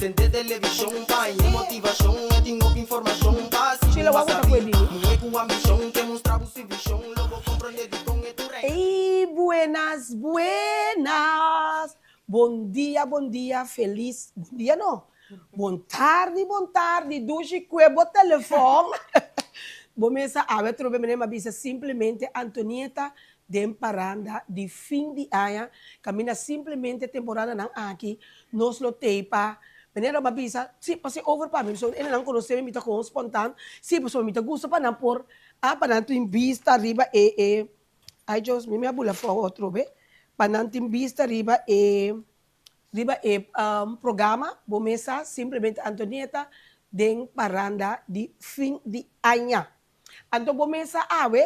Tente televisão, pai, motivação, tenho informação, Sheila, wag mo pwede. Mue com ambição, que mostrar o visão, logo compreender com etu rei. Ei, buenas, buenas. Bom dia, feliz. Bom dia, não. Bom tarde. Dushi cuebo telefone. Bomesa, a ver, trobe menema bisa simplesmente Antonieta de paranda de fim de ano. Camina simplesmente temporada não aqui. Nos lo teipa. Menina mabisa, si pasi over pa mim, so ina nang conhecer me com espontâneo, si paso me gusto pa nan por pananto em vista riba ai Deus, me abula for outro be, pananto em vista riba programa, bomesa simplesmente Antonieta den paranda de fim de ano. Anto bomesa awe,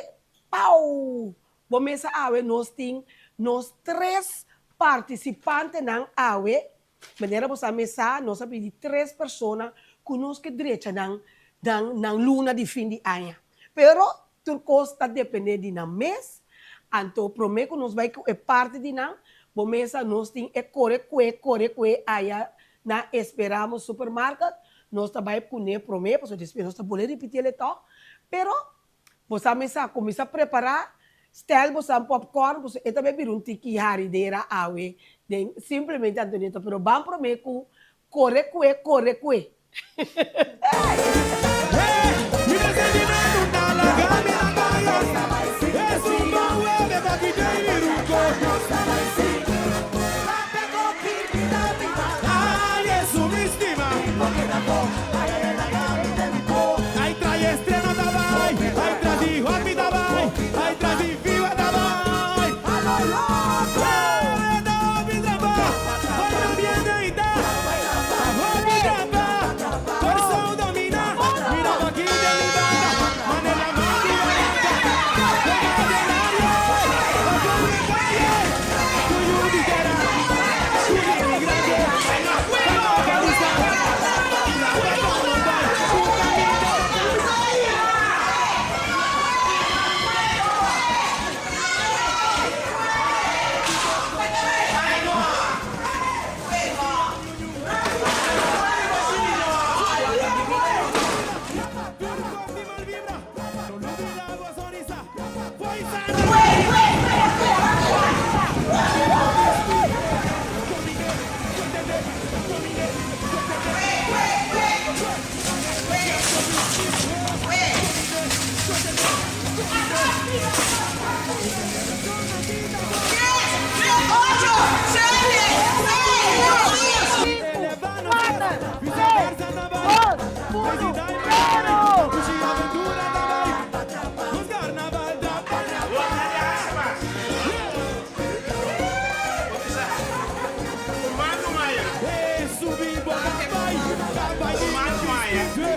pau, bomesa awe nos três participantes nang awe. Maneira você mesa, nós pedimos 3 pessoas conosco direito na luna de fim de ano. Pero tudo está dependendo de na mês, então prometo que nós vai é parte de na, bom mesa nós tem corre aí na esperamos supermercado, nós também punir prometo, porque nós está poder repetir ele tal, pero você mesa começa a preparar stel você popcorn, você também vir tiki harideira awe. Simplesmente Antonieta, pero vamos prometo corre.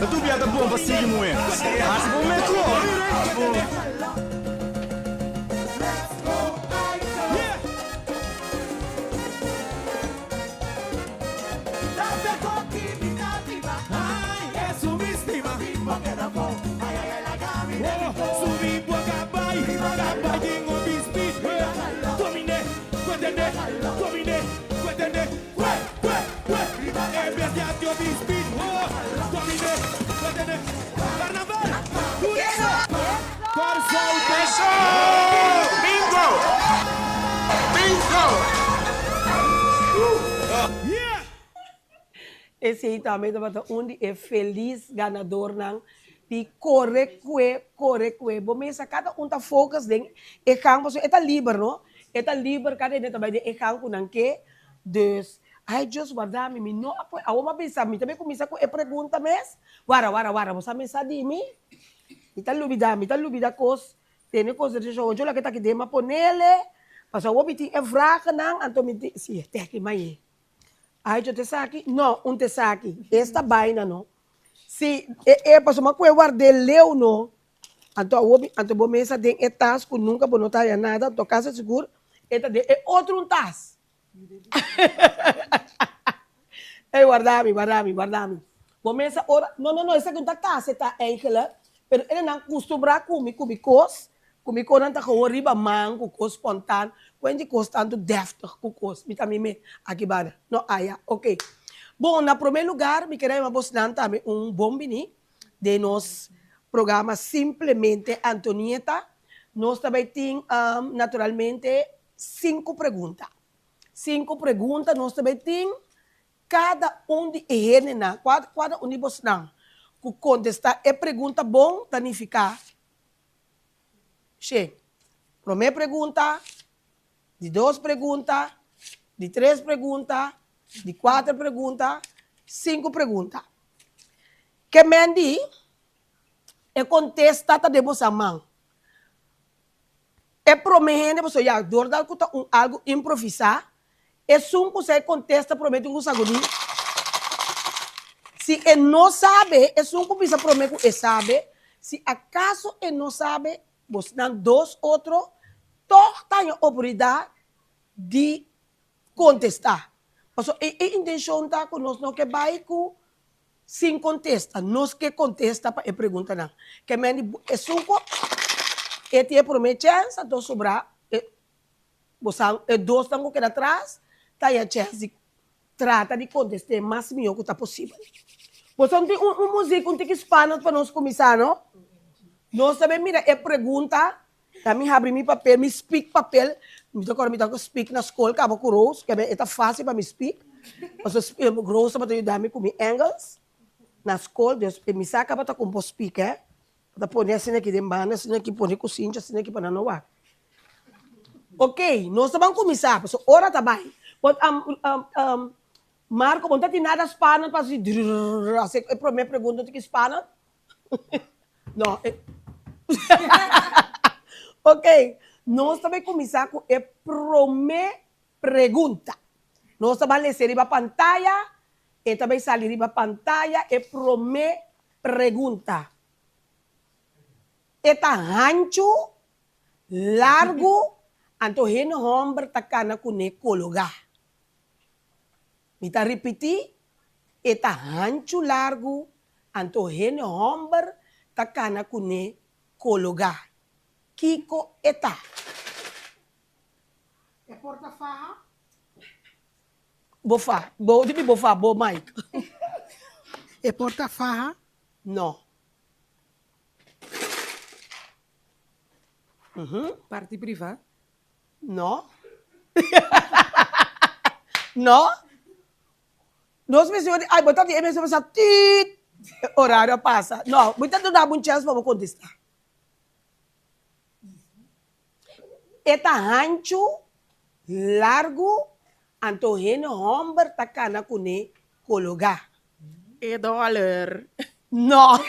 Tu biada bom para seguir moer. Assim vou meter. Esse aí também onde é feliz ganador não de corre. Bom, mas cada tá focus em campo, é livre, não? É livre cada um também de campo não que dus. Ai, Deus guarda me não apoio. A uma vez me também começa com a pergunta mes. Wara, você me sabe de mim? Me tá lubida cos. Tem coisa de jogo, lá que tá aqui de mas ponele. Passa o obiti é fraca não, então me sim, tem aqui mais. Ai, eu te saque? Não, te saque. Esta vaina, não. Se passou uma coisa guardei leu, não. Então, vou mesa tem etas que nunca vou notar nada, então casa seguro, é outro tas. Ei, guarda-me. Vou mesa ora, não, essa que tá casa tá enkele, pero ele não costuma comigo não tá com riba mango, com espontâneo, quando constante deftig, com me também me aqui bada. Não, ok. Bom, na primeiro lugar, me queremos mostrar também bom bini de nos programa Simplesmente Antonieta. Nós também temos, naturalmente, 5 perguntas. 5 perguntas, nós também temos cada de eles, cada de vocês, que contestar é pergunta bom, danificar. Che, primeira pergunta, de 2 perguntas, de 3 perguntas, de 4 perguntas, 5 perguntas. Que Mandy é contestar de você mão. É promete você já dor da algo improvisar. É só você contesta promete um sagodi. Se ele não sabe, é só que você promete que ele sabe. Se acaso ele não sabe, você dá 2 outros, todos têm a oportunidade de contestar. Então, a intenção está que nós não que vai sem contesta, nós que contesta para a pergunta não. Que é só que ele tem a primeira chance, então sobrar, você 2 estão que atrás, tem a chance de trata de contestar o mais melhor que está possível. Você tem música, tem que espanar para nós começar, não? Nós também, mira, é pergunta, também abre meu papel, me speak papel, me toca speak na escola, acaba com o Rose, que é fácil para me speak. Mas o Rose para ajudar-me com inglês. Na escola, Deus me saca para com speak, para pôr assim aqui de banda, assim aqui pôr cozinha, assim aqui para não ar. Ok, nós vamos começar, porque hora tá bem. Marco, não tem nada hispana para assim, a primeira pergunta tem que hispana? Não. Ok, nós vamos começar com a primeira pergunta. Nós vamos ler a pantalla e também sair a pantalla a primeira pergunta. Eta ancho, largo, anto hen hombre takana kune kologa. Mita repetir, eta ancho, largo, anto hen hombre takana kune kologa. Kiko eta. É porta-farra? Bofa, bo Mike. É porta-farra? Não. Parte privada? Não. Não. Nós pensamos, ai, botar de emergência, você tit, horário passa. Não, muita não dá uma chance para contestar. Eta ancho, largo, anto hen hombre takana kune kologa. É dólar. Não.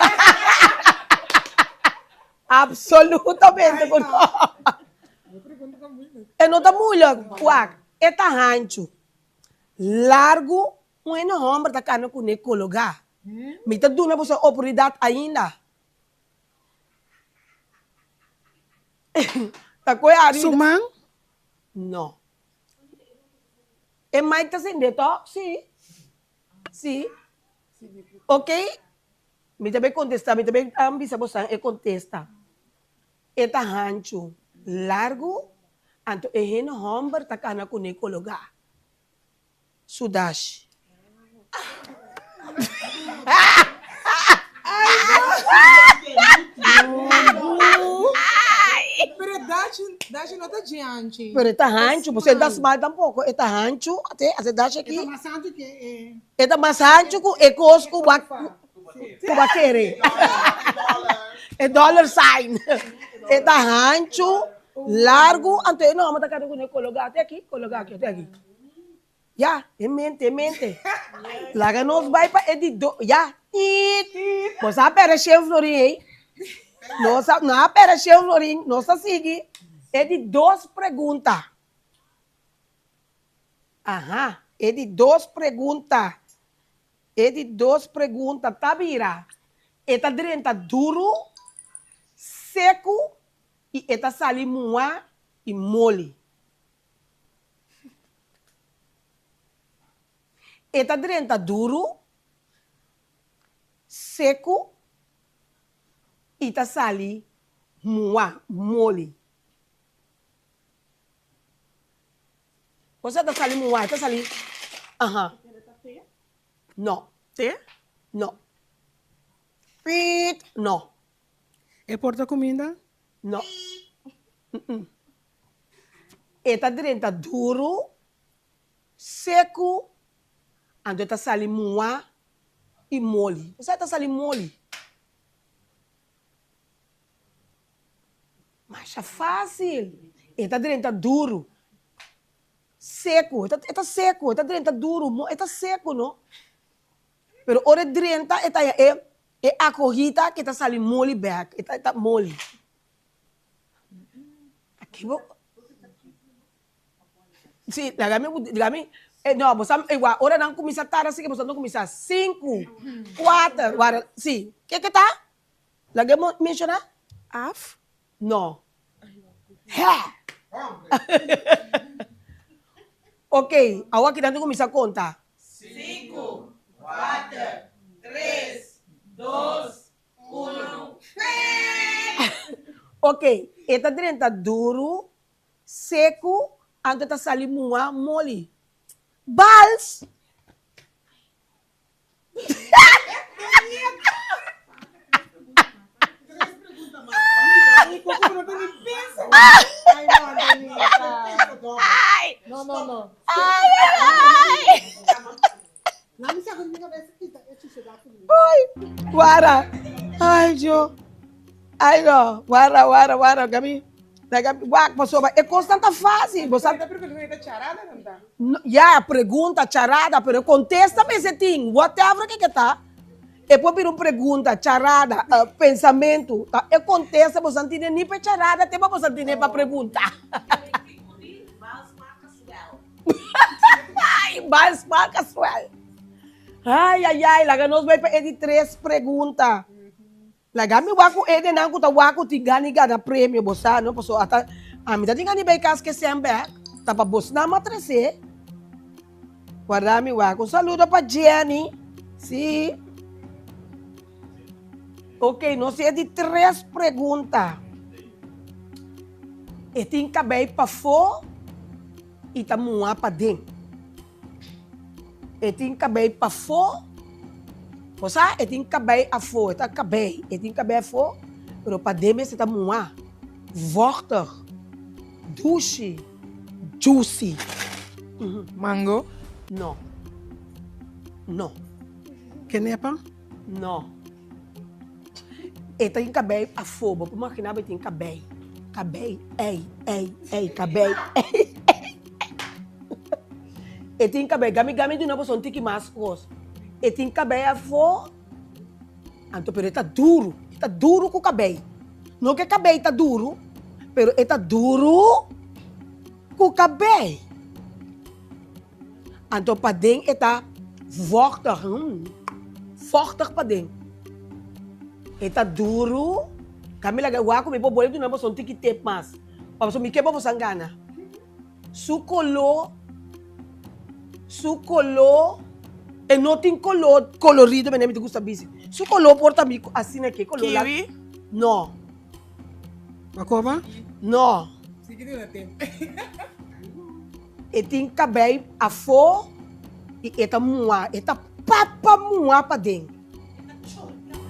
Absolutamente não. Não está muito. Eta ancho, largo, um homem takana kune kologa. Me está dando você oportunidade ainda. Sumang? Não. É mais assim de toque? Sim. Sim. Ok? Me também contesta, me também ambisa você e contesta. Eta ancho, largo, anto ehen hombre takana kune kologa. Sudash. Pero dashi não tá adiante. Pero eta ancho, você dá mal tampouco. Eta ancho, até dash aqui. É mais santo que Eta mais ancho que é cosco baquere. É dollar sign. Eta ancho, largo, anto não, mas tá cada um colocar até aqui, até aqui. Ya, em mente. Laga nos vai para editor. Ya, você apera cheio florim, Nossa, não apera cheio florim, nossa sigue. É de 2 perguntas. Aham, é de 2 perguntas. Tá vira? Eta drenta duro, seco e eta sali mua e mole. Eta drenta duro, seco e eta sali mua, mole. Você está sali mua, está sali. Aham. No. Te? No. Pit. No. E porta comida? No. Eta drenta duro, seco, ando eta sali mua e mole. Você eta sali mole. Mas é fácil. Eta drenta duro, seco, eta seco, eta drenta duro, eta seco, não? Pero ora drenta eta é a corrida que eta sali mole back, eta mole. Aqui vou. Sim, lagami, não, você igual, ora não começa a estar assim que você não começa 5, 4, agora, sim, que tá? Lagami mencionar? Af? Não. É. Ok, agora que não começa a contar. 5, 4, 3, 2, 1. Ok, eta drenta duro, seco, ando tá sali mua mole. Bals. Ay, no, Antonita. No, no, no. Não me sabe minha cabeça que é chegar comigo. Ai, guara. Ai, Jo. Ai, não. Guara, Gabi. Guac, passou. É constante fácil. Você Tá perguntando charada, não tá? já pergunta, charada, pero contesta-me esse ting. Whatever que tá. E pode vir uma pergunta, charada, pensamento. Tá? E contesta, você não tem nem para charada, tem para você ter nem para perguntar. Ai, mas marca suel. Ai, laga nós vai para ele 3 perguntas. Laga mi waku ele não kuta waku tigani gana prêmio bossa, não posso até a mim tá tigani vai cas que sempre, tá para boss na matrese. Guarda mi waku, saludo para Jenny. Sim. Ok, nós é de 3 perguntas. E tem cabelo para fora e tá mua para dentro. E tem cabelo para fora. Você e tem cabelo a fora, tá cabelo. E tem cabelo a fora, pero para dentro você tá mua. Vochter, douce, juicy. Mango? Não. Não. Kenepa? Não. E tem cabelo a fora, vou imaginar que tem cabelo. Cabelo, ei, cabelo, ei. E tem cabelo, gami de novo são tiki mais coisa. E tem cabelo a fora, então pero está duro com o cabelo. Não que o cabelo está duro, pero está duro com o cabelo. Então para dentro está forte para dentro. Está duro, kami lagi wako may boleh tu nama sonti kita mas. Papa so mikir pa sangana. Sukolo, e não tem colorido, mas nem me gusta bici. Sukolo porta mi assim aqui, color. Kiwi? Não, Makoba? não. Sige na natin. E tem cabelo a fora e eta mua, eta papa mua para dentro.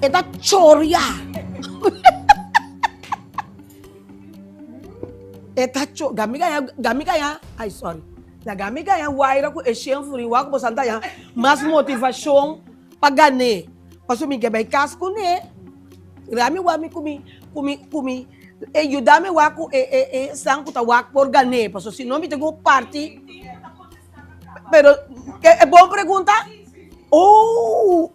Eta choria. Eta cho, gami kaya, ai sorry. La gami kaya waira ko eshen furi wa ko bosanta ya, mas motivação para ganhar. Paso mi gabay casco ne. Rami wa mi kumi e yudame wa ko sanku ta wa por ganhar. Paso se não me tengo parte. Pero é boa pergunta? Oh.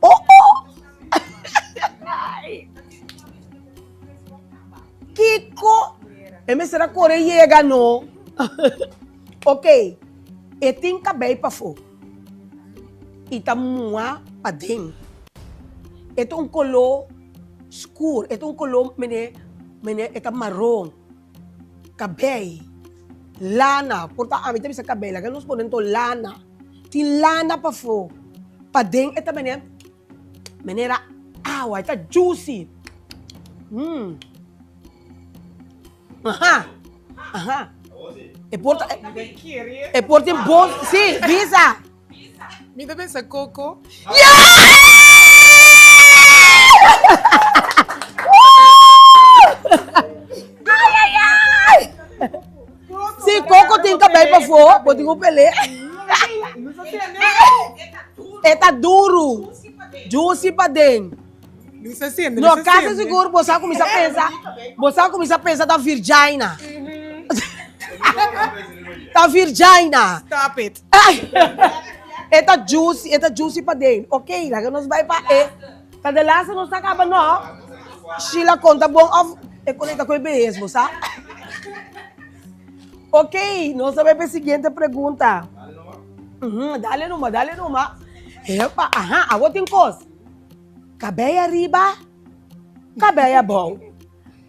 Kiko, será Coreia no. Ok, e tem cabelo para fora. E tá mua para dentro. E tem color escuro, e tem color eta marrom. Cabelo, lana, porta a mim tem esse cabelo, que nós podemos lana. Tem lana para fora. Para dentro eta menera água, eta juicy. Aham. E porta em bom, sim, visa. Mita pensa Coco. Se Coco tem cabelo para fora, pode ir pele. Eta duro. Juicy para dentro. Não se acende. No caso seguro, você começa a pensar da Virgina. Da Virgina. Stop it. Ai. Eta juicy para dentro. Ok, lá que nós vai para tá de lá, não está acabando, não. Sheila conta bom, é conecta com o EBS, você sabe? Ok, nós vamos para a seguinte pergunta. Dale numa. Epa, agora tem coisa. Cabelo arriba, cabelo bom.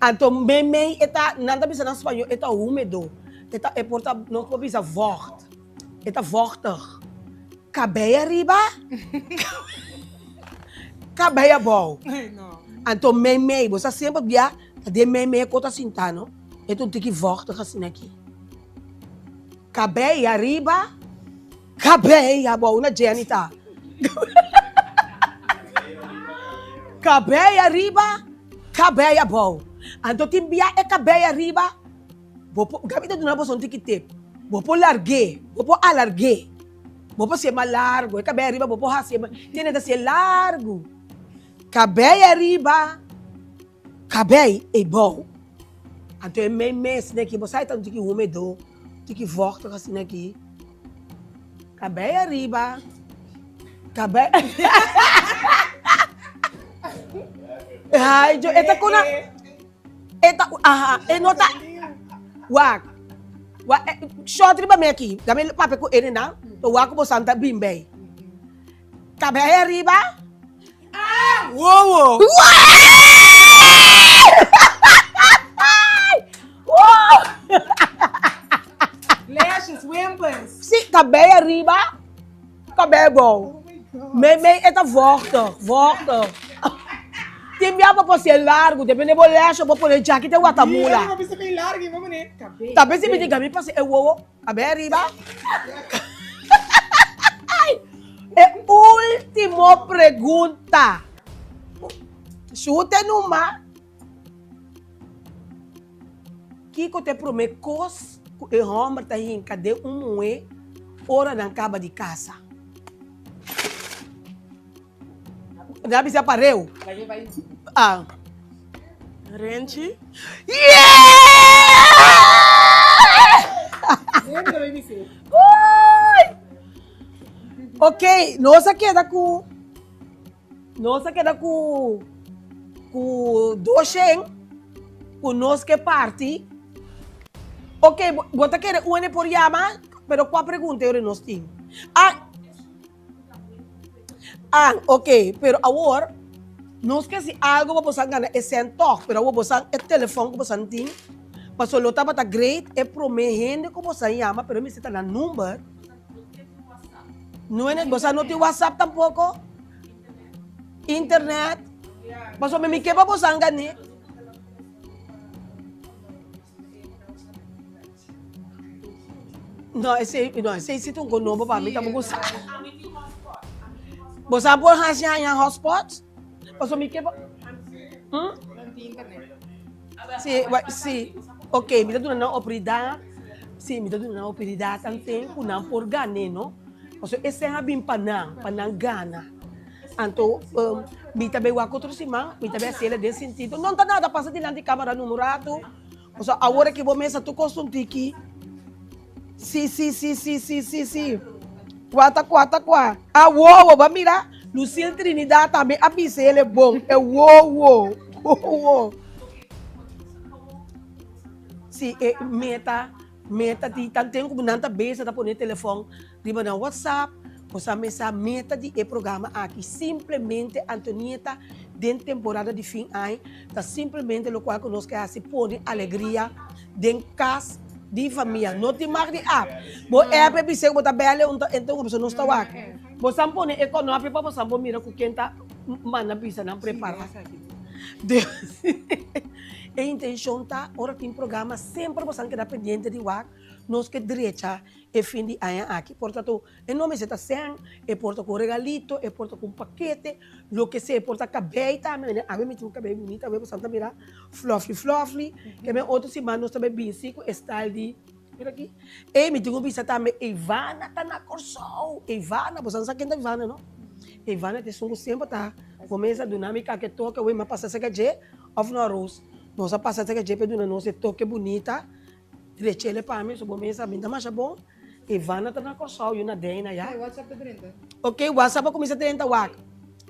Então, meme, nada bisa na espanhol, é úmido. É porta, não pode bisa vocht. É vochtig. Cabelo arriba, cabelo bom. Ai, não. Então, meme, você sempre via, de meme, cota sintano. Então, tem que vochtig assim aqui. Cabelo arriba, cabelo bom, na Janita. Cabelo arriba, cabelo bom. Então, tem via é cabelo arriba. Gabita do nabo son tikitip. Vou pôr larguer, vou pôr alarguer. Vou pôr ser mais largo. É cabelo arriba, vou pôr assim. Tem que ser largo. Cabelo arriba, cabelo é bom. Então, é meio mês, né? Que você está no úmido, tem que voltar assim aqui. Cabelo arriba, cabelo. Ai, esta kuna, nota, wak, short riba me aqui, gamel pape ko ene na, to wak mo santa bimbe. Cabelo arriba, Uou! Lashes, wimpers. sim, cabelo arriba, cabelo bom. Me esta volta. Tem minha para ser largo, depende do laço, vou pôr jaqueta e Uma guatamula. vista bem larga, vamos né? Cabelo. Talvez se me diga, me passe, cabelo arriba. É última pergunta. Chute numa. Kiko te promete coisas que o homem está em cadê moe, hora na caba de casa. Já me separou? Vai. Renchi? Lembra, vai me ser. Ok, nossa queda com doxen, com nós que parte. Ok, você quer uma por llama, pero qual pergunta eu nós temos? Ok, pero agora, nós que se algo para você ganhar é sentar, pero agora você é telefone que você tem, para só lotar para great, é prometendo que você chama, pero me está na número. Não é, você não tem WhatsApp tampouco? Internet? Mas o me quebra você ganhar. Não, esse é um novo para mim, tá bom? Você pode achar em hotspot? Mas o me quebra. Não tem internet. Sim. Ok, me dá uma oportunidade. Sim, me dá uma oportunidade também, por ganhar, não? Porque esse é bem panang gana. Então, me também o outro semana, me também se ele desse sentido. Não tá nada, passa diante de câmera numerato. Porque agora que vou mesa tu constante aqui. Sim. Quatro. Uou, vai mirar. Lucille Trinidad também, a pizza ele é bom. É uou. Sim, meta de tanto como nanta besa da pôr telefone, riba na WhatsApp, você mesa meta de programa aqui simplesmente Antonieta dentro temporada de fim aí, tá simplesmente lo qual conosco que se põe alegria dentro casa de família, não tem mais de bo é bisa botar bela então você não está aqui. Você põe econômico para você pôr mira com quem tá manda bisa não preparar. A intenção tá, ora tem programa, sempre você queda pendente de WAC, nós que direita é fim de ano aqui. Portanto, em nome de sem, é porta com regalito, é porta com paquete, lo que seja, é porta cabelo também. A mim tem um cabelo bonito, a mim você também mira fluffy, que me outro semana nós também bem com style de mira aqui. E me tem um bisa também, Ivana tá na corso, Ivana, você não sabe quem é Ivana, não? Ivana tem um sempre tá, começa a dinâmica que toca, o mas passa essa que of no arroz. Nossa passa essa que para dona nossa toque bonita. Direita para mim, so começa bem, tá mais bom. Ivana tá na corso, e na dena já. Ai, WhatsApp tá 30. Ok, WhatsApp começa a 30 wak.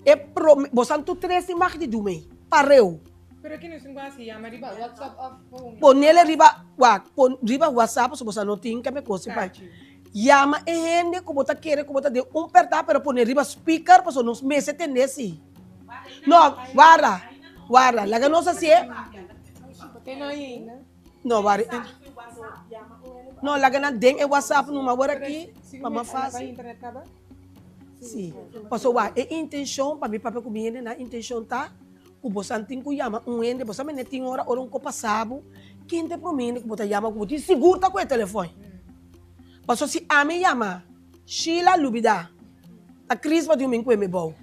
É pro, você tu 13 mais de dume, pareu. Pero aqui não se enquadra chama riba WhatsApp off phone. Ponele riba wak, pon riba WhatsApp, so você não tem que me coisa pai. Llama e gente como tá querer, como tá de pertar, pero poner riba speaker, para nos meses tenesi. No, guarda, la que não se assim. Tem não ainda. No, guarda. No, la que não tem é WhatsApp, não agora aqui, para fácil. Internet acaba? Sim. Passo wa, é intenção para mim papel comigo na intenção tá. O você tem que chamar ende, você me tem hora um copa sabo, quem te promete que você chama, que você seguro tá com o telefone. Passo se a me chama Sheila Lubida. A Cris vai me com me bom.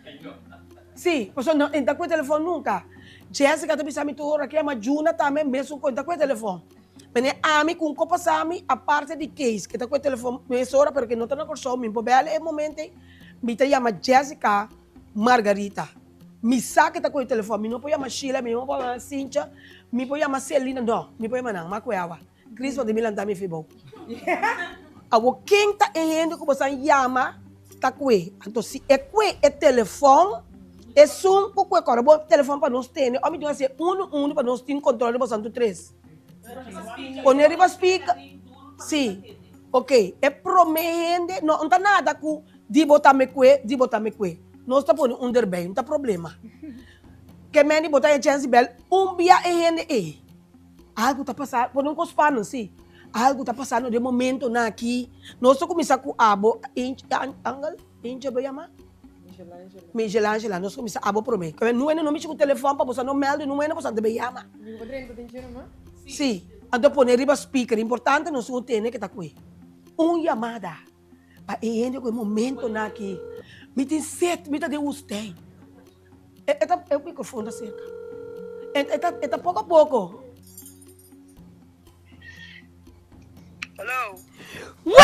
Sim, passo não entra com o telefone nunca. Jessica também sabe tu hora que a Juna também mesmo com o telefone. Mas a mim com copa sami a parte de case que tá com o telefone mesmo hora porque não tá na corso, me pobele é momento. Me chama Jessica Margarita. Me saca tá com o telefone, me não pode chamar Sheila, me não pode chamar Cíntia, me pode chamar Celina, não, me pode chamar não, mas coiava. Cris vai me lançar me fibou. Agora quem tá entendendo que você chama tá com ele. Então se é com o telefone, é só um pouco agora, bom telefone para nós ter, homem tem que ser um para nós ter controle para santo três. Poner riba speaker. Sim. Ok, é promete, não tá nada com de botar me que, nós está pondo bem, não tá problema. Que meni botar a chance bel, dia é algo tá passando, por não cospar não sim. Algo tá passando de momento na aqui. Nós só começar com abo, Angel chama? Angela, nós começar abo promete. Que não é não mexe com o telefone para você não melde, não é você deve chamar. Sim, então poner riba speaker, importante nós não tem que tá com ele. Chamada. Para ele com o momento na aqui. Me tem sete, me tá de você. É o microfone da cerca. É pouco a pouco. Hello. Uau!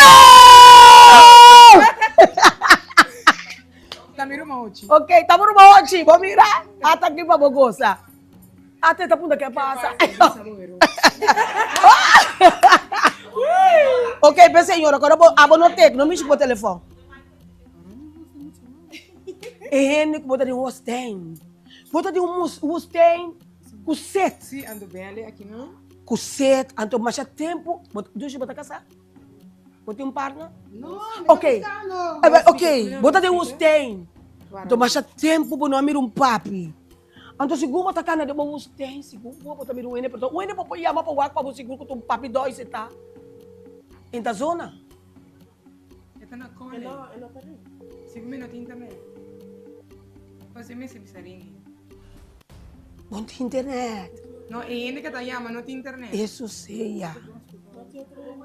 Tá me rumote. Ok, tá por monte. Vamos mirar. Até aqui para Bogosa. Até tá punta que passa. Ok, bem senhora, agora vou no tec, não mexe com o telefone. É que bota de um Mustang. Bota de um Mustang com sete. Sim, ando bem ali aqui não? Com sete, então mais tempo. Deixa eu botar casar. Bota um partner. No, Ok. mexicano. Ok, bota de um Mustang. Então mais tempo para não mirar papi. Então seguro botar cana de um Mustang, seguro botar mirar o ene, porque o ene pode chamar para o ar para você seguro que o papi dois está. Em da zona. Está na cone. Seguro não tem internet. Você me se bisarinho. Não tem internet. No, ainda que tá chama, não tem internet. Isso seja.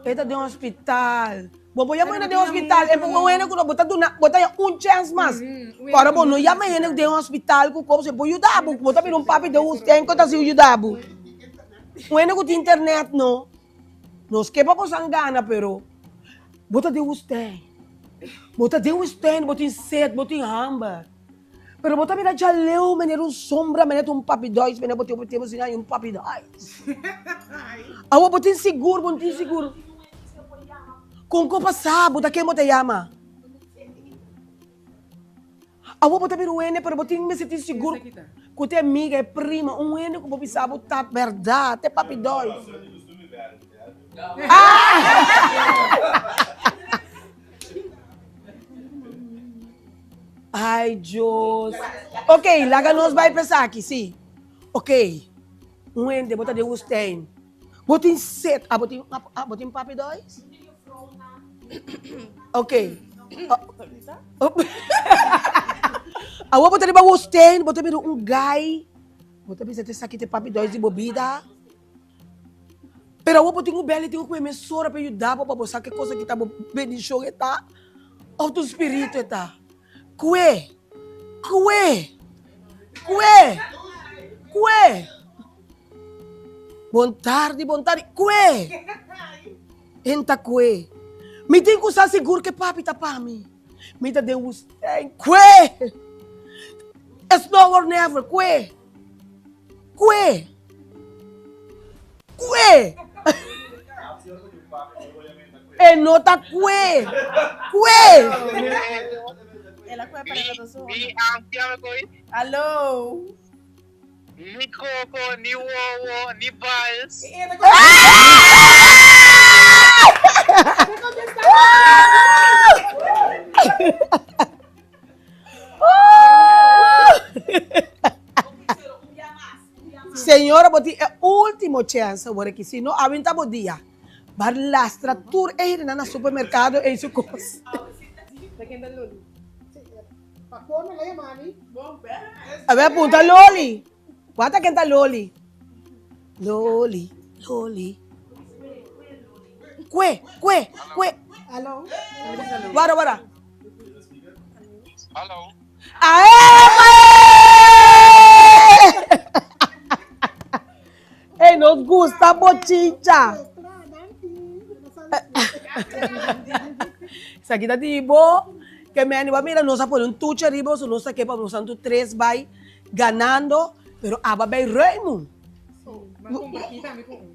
Esta de um hospital. Bom, vou chamar de um hospital. É porque o ene que botar um chance mais. Agora, bom, não chama ene de um hospital que você pode ajudar. Botar para um papi de um tem que tá se ajudar. O ene que tem internet não. Não esquepa para sangana, pero. Bota de você. Bota de você, bota em set, bota em hamba. Pero bota mira já leu, menino sombra, menino papi dois, menino bota um papi dois. Awa bota em seguro, bota em seguro. Com copa sabe, bota quem bota chama. Awa bota mira o ene, pero bota em meses seguro. Com te amiga, é prima, ene que bota sabe, tá verdade, é papi dois. Ai, Deus. Ok, lá nós vai pensar aqui, sim. Ok. Ende, bota de você. Bota em set. Bota em papi dois? Ok. Vou botar de você, bota de guy. Bota de aqui de papi dois de bebida. Pero eu tenho belo, tenho que me sora para ajudar para você que coisa que tá bendição está, ou do espírito está. Cué. Boa tarde. Cué. Enta cué. Me tem que usar seguro que papi tá para mim. Me tá de usted. Cué. It's now or never. Cué. E nota cué. Ela foi para a pessoa. Ni angkiame koi. Alô? Ni Coco, ni Wowo, ni Biles. Senhora, boti é último chance agora que se não aguenta bom dia. Vai lastra tour ir na supermercado e isso coisa. Pakuan na lang, mami. A ver, punta Loli. Bota quem tá Loli. Loli. Cué. Hello? Bora. Hello. Hey, nos gusta bochicha. Isso aqui tá tipo, que me anima, mira, nós põe tuche arriba, so nós aqui para nós santo três vai ganando, pero aba vai Raymond. Mas compartilha também com um.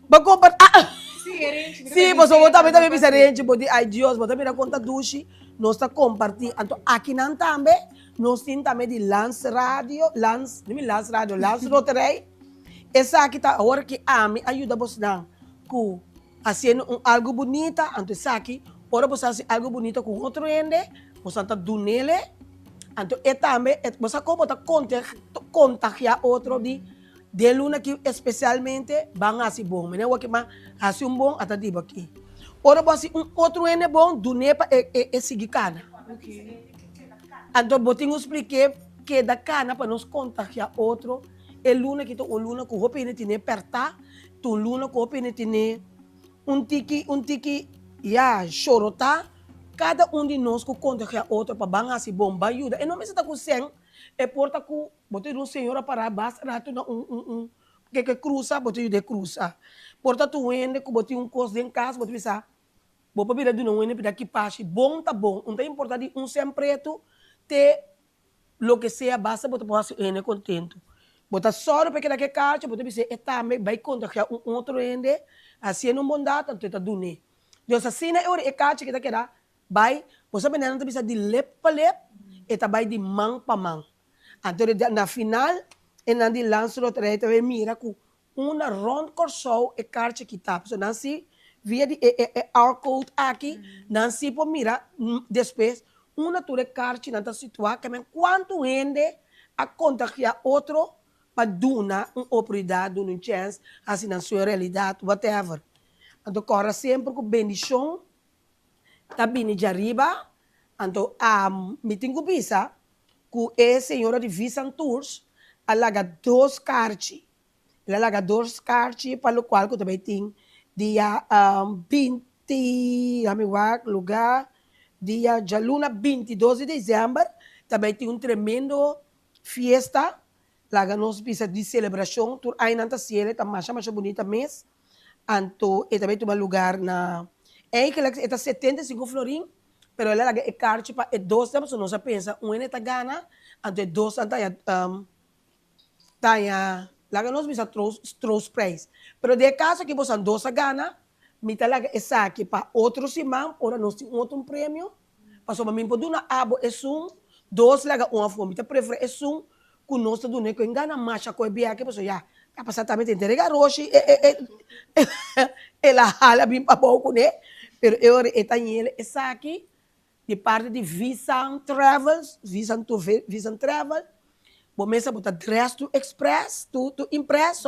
Ba compartilhar. Sim, gerente. Sim, você volta também bisa gente, bodi ai Deus, bota mira conta dushi, nós tá compartilhando. Então aqui não também, nós tem também de Lance Roterei. Essa aqui tá agora que a me ajuda você não, com fazendo algo bonito, então essa aqui, ora você faz algo bonito com outro ende, você tá dunele, então é também, você como tá contagiar outro de luna que especialmente vão assim bom, mas não é que mais assim bom até tipo aqui. Ora você outro ende bom, dunepa é seguir cana. Então botinho expliquei que da cana para nos contagiar outro. El luna que o luna com roupa ele tem perta, tu luna com roupa ele tem tiki, chorota. Cada de nós que conta que a outra para banhar se bomba ajuda. E não me está com sem, é porta com botei um senhora para basta rato na que cruza, botei de cruza. Porta tu ende que botei coisa em casa, botei bisa. Bo para vir de não ende para que passe, bom tá bom. Não tem importante sempre tu te lo que sea basta botei para ende contento. Bota só para que daqui caixa, bota dizer, também vai contagiar outro ende, assim não bondade, então tá dune. Deus assim na hora caixa que daqui dá, vai, você menina não precisa de lep para lep, e tá vai de mão para mão. Então na final, e na de lanço do trem, também mira com uma round corso e caixa que tá, so não se via de our code aqui, não se por mira depois uma tua caixa não tá situada, que quanto ende a contagiar outro para dar uma oportunidade, uma chance, assim na sua realidade, whatever. Então, corre sempre com bendição, tá vindo de arriba. Então, me tenho que pensar que a senhora de Visan Tours, ela larga 2 cartas. Ela larga 2 cartas, para o qual eu também tenho dia 20, lugar, dia de luna 22 de dezembro, também tem tremendo fiesta. Laga nós pisa de celebração, tur aí nanta cielo, tá mais bonita mês. Anto, e também tem um lugar na que ela está 75 florim, pero ela laga carte para 2 tempos, nós pensa, tá gana, anto 2 anta laga nós pisa trost price. Pero de caso que você 2 gana, mita laga essa aqui para outro simão, ora nós tem outro prêmio, passou para mim por uma abo é 2 laga uma fome, mita prefere é conosco do neco engana marcha com bia que pessoa já tá passando também entrega roxi ela hala bem para pouco né pero eu etanhele essa aqui de parte de Visan Travel bom mesa botar dress to express to impress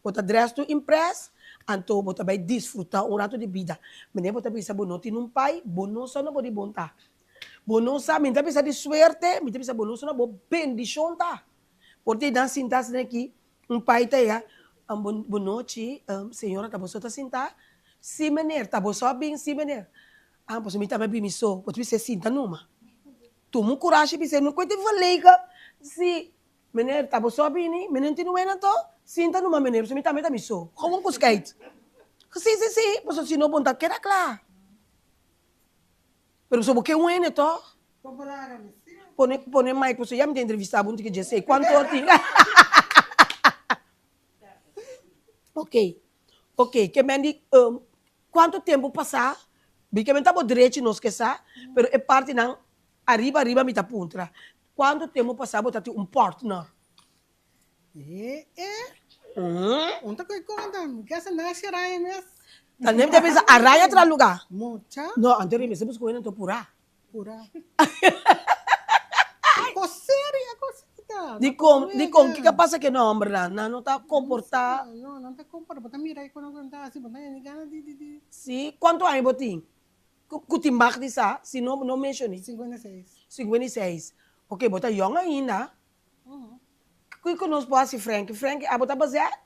botar dress to impress então botar vai desfrutar rato de vida mas nem botar bisa bonoti num pai bonosa não pode bontar. Bonosa, minta bisa de suerte, minta bisa bonosa na bo bendição tá. Porque dan sintas aqui pai tá ya, boa noite, senhora, tá você tá sentar? Sim, menino, tá você bem, sim, menino. Pois me também bem, só, pois você senta numa. Tu mu coragem, você não conta valega. Sim, menino, tá você bem, menino, tu não é nato? Senta numa, menino, você me também tá só. Como com skate? Sim, pois se não bonta, queda claro. Pero só porque é neto? Pone mic, você já me tem entrevistado, muito que já sei. Quanto tem? Ok, que me diz, quanto tempo passar? Vi que me tá direito nos que sa, pero é parte não arriba me tá puntra. Quanto tempo passar botar um partner? Unta ko ikuan kaya sa nasirayan mes. Tanem te pensa araya tra lugar. Mucha. No, anterior me sebus coisa to pura. Ako séria, ako séria. Di com que passa que não, hombre, não tá comportar. Não tá comporta, bota mira aí quando tá assim, bota aí gana di. Sim, quanto aí botin? Kutimbak di sa, se não mencione. 56. 56. Ok, bota young ainda. Kui conosco pode Frank, bota baseado.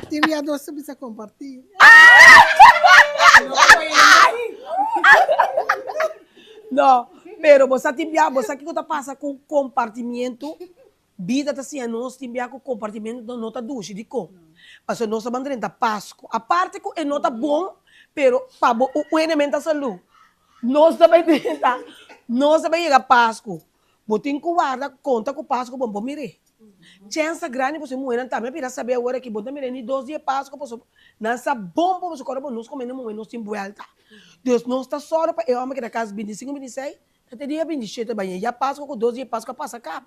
Tive a doce bisa compartilhar. Não, pero você que você passa com compartimento, vida tá assim, nós timbia com compartimento da nota duche de com. Mas nós mandamos da Páscoa. A parte que é nota bom, pero para o elemento da saúde. Nós também tenta, nós também chega Páscoa. Botin com guarda, conta com Páscoa, bom, bom, mire. Chance grande você moer também para saber agora que botar mire ni 2 dias Páscoa, posso nessa bom para você correr, nós comendo moer, nós tem vuelta. Deus não está só para eu amo que da casa 25, 26, até dia 27 banho. Já Páscoa com 2 dias Páscoa passa cá.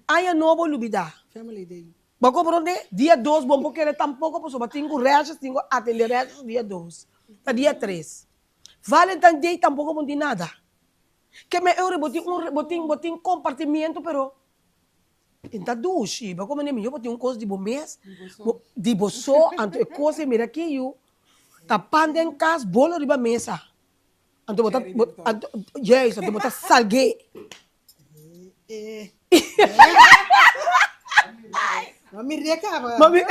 Aí não vou olvidar. Family day. Vou compreender? Dia 2, bom porque ele tampouco posso bater com reais, tenho ateliê reais dia 2. Tá dia 3. Valentine Day tampouco não tem nada. Que me eu botin compartimento, pero então duche, ba como nem eu botin coisa de bom mês, de boço, anto é coisa mira aqui eu tá pandem cas bolo riba mesa. Anto botar yes, anto botar salgue. Mami reca. Mami,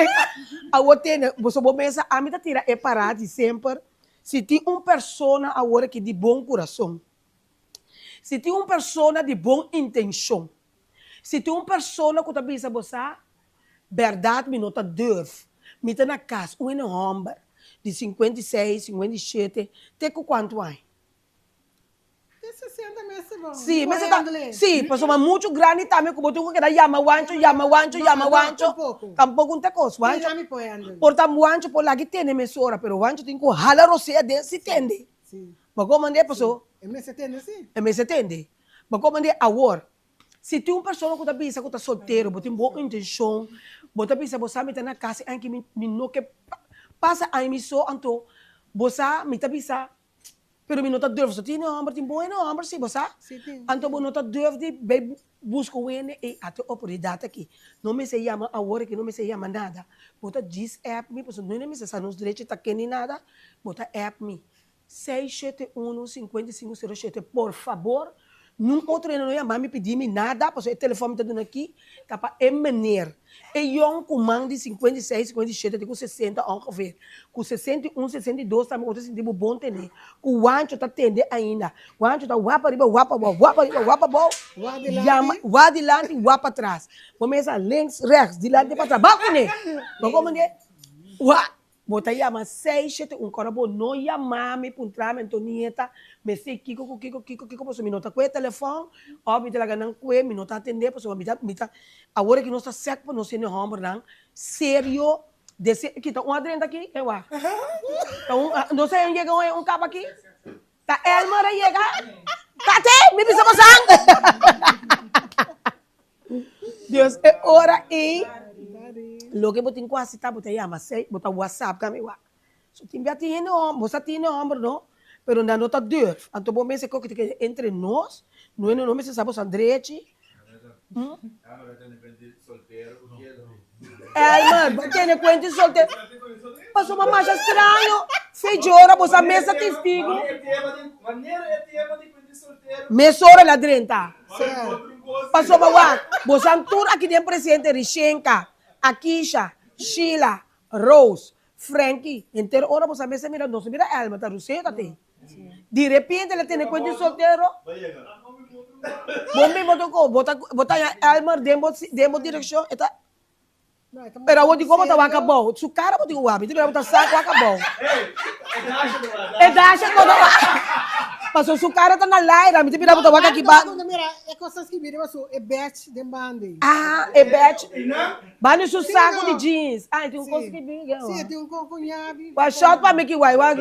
a outra, você bom mesa, a mim tá tira é parar de sempre. Se tem uma pessoa agora que de bom coração, se tem uma pessoa de boa intenção, se tem uma pessoa que está pensando, você, verdade, me nota deve, me está na casa, um homem de 56, 57, tem quanto é? 60 meses bom. Sim, mas tá, sim, pessoa muito grande também, como tu que llama wancho, tampouco tem coisa, wancho. Portanto, wancho por lá que tem emissora, pero wancho tem que ralar você dentro se tende. Sim. Mas como é pessoa? M70 sim. M70. Mas como é agora? Se tem uma pessoa que está pensando que está solteiro, que tem boa intenção, que está pensando que você está na casa, que me não que passa a emissão, então você me está pensando, pero me não está deve, você tem homem, tem bom homem, sim, você? Então você não está deve de buscar o N e até a oportunidade aqui. Não me se chama agora, que não me se chama nada. Você diz app me, porque não me se sabe nos direitos, está aqui nem nada, você app me. 671-5507, por favor. Num outro ano não ia me pedir nada, porque o telefone está dando aqui, tá para emaner. E eu com mão de 56, 57, com 60, vamos ver. Com 61, 62, também outro sentido bom ter. Com o ancho está tendo ainda. O ancho está guapa riba, guapa bom. Guapa adiante, guapa atrás. Começa links, rechts, de lado para trás. Baco, né? Vamos ver. Bota llama 671 corabo no llamame puntrame Antonieta me sei Kiko posso me nota com o telefone ou me tela ganhando com me nota atender posso me tá agora que nós está certo para nós ser homem não sério desse aqui tá um adrento aqui eu acho então não sei onde chega um cabo aqui tá Elmar aí chega Tate me precisa passar Deus é hora e lo que botin quase tá botar llama sei botar WhatsApp kami wa so timbia tiene homem você tiene homem não pero na nota deve anto bom mês que entre nós não me se sabe Andretti mano tiene cuenta solteiro passou uma marcha estranho feijora você mesa testigo mesora lá dentro Passou para lá. Você tour aqui tem presidente Rishenka, Akisha, Sheila, Rose, Frankie. Inteiro hora você mira, não se mira Elma, tá Roseta tem. De repente ela tem conta de solteiro. Bom, me botar Elma demo direção, eta. Pero eu digo como tá acabou. Su cara eu digo wabi, tu botar saco acabou. É dasha quando passou su cara tá na live, me tira botar waka aqui ba. Mira, é coisas que viram isso, é batch de bande. Ah, é batch. Bani su saco de jeans. Ah, tem coisa que vira. Sim, tem cunhabi. Wa shot pa me que wai. Wa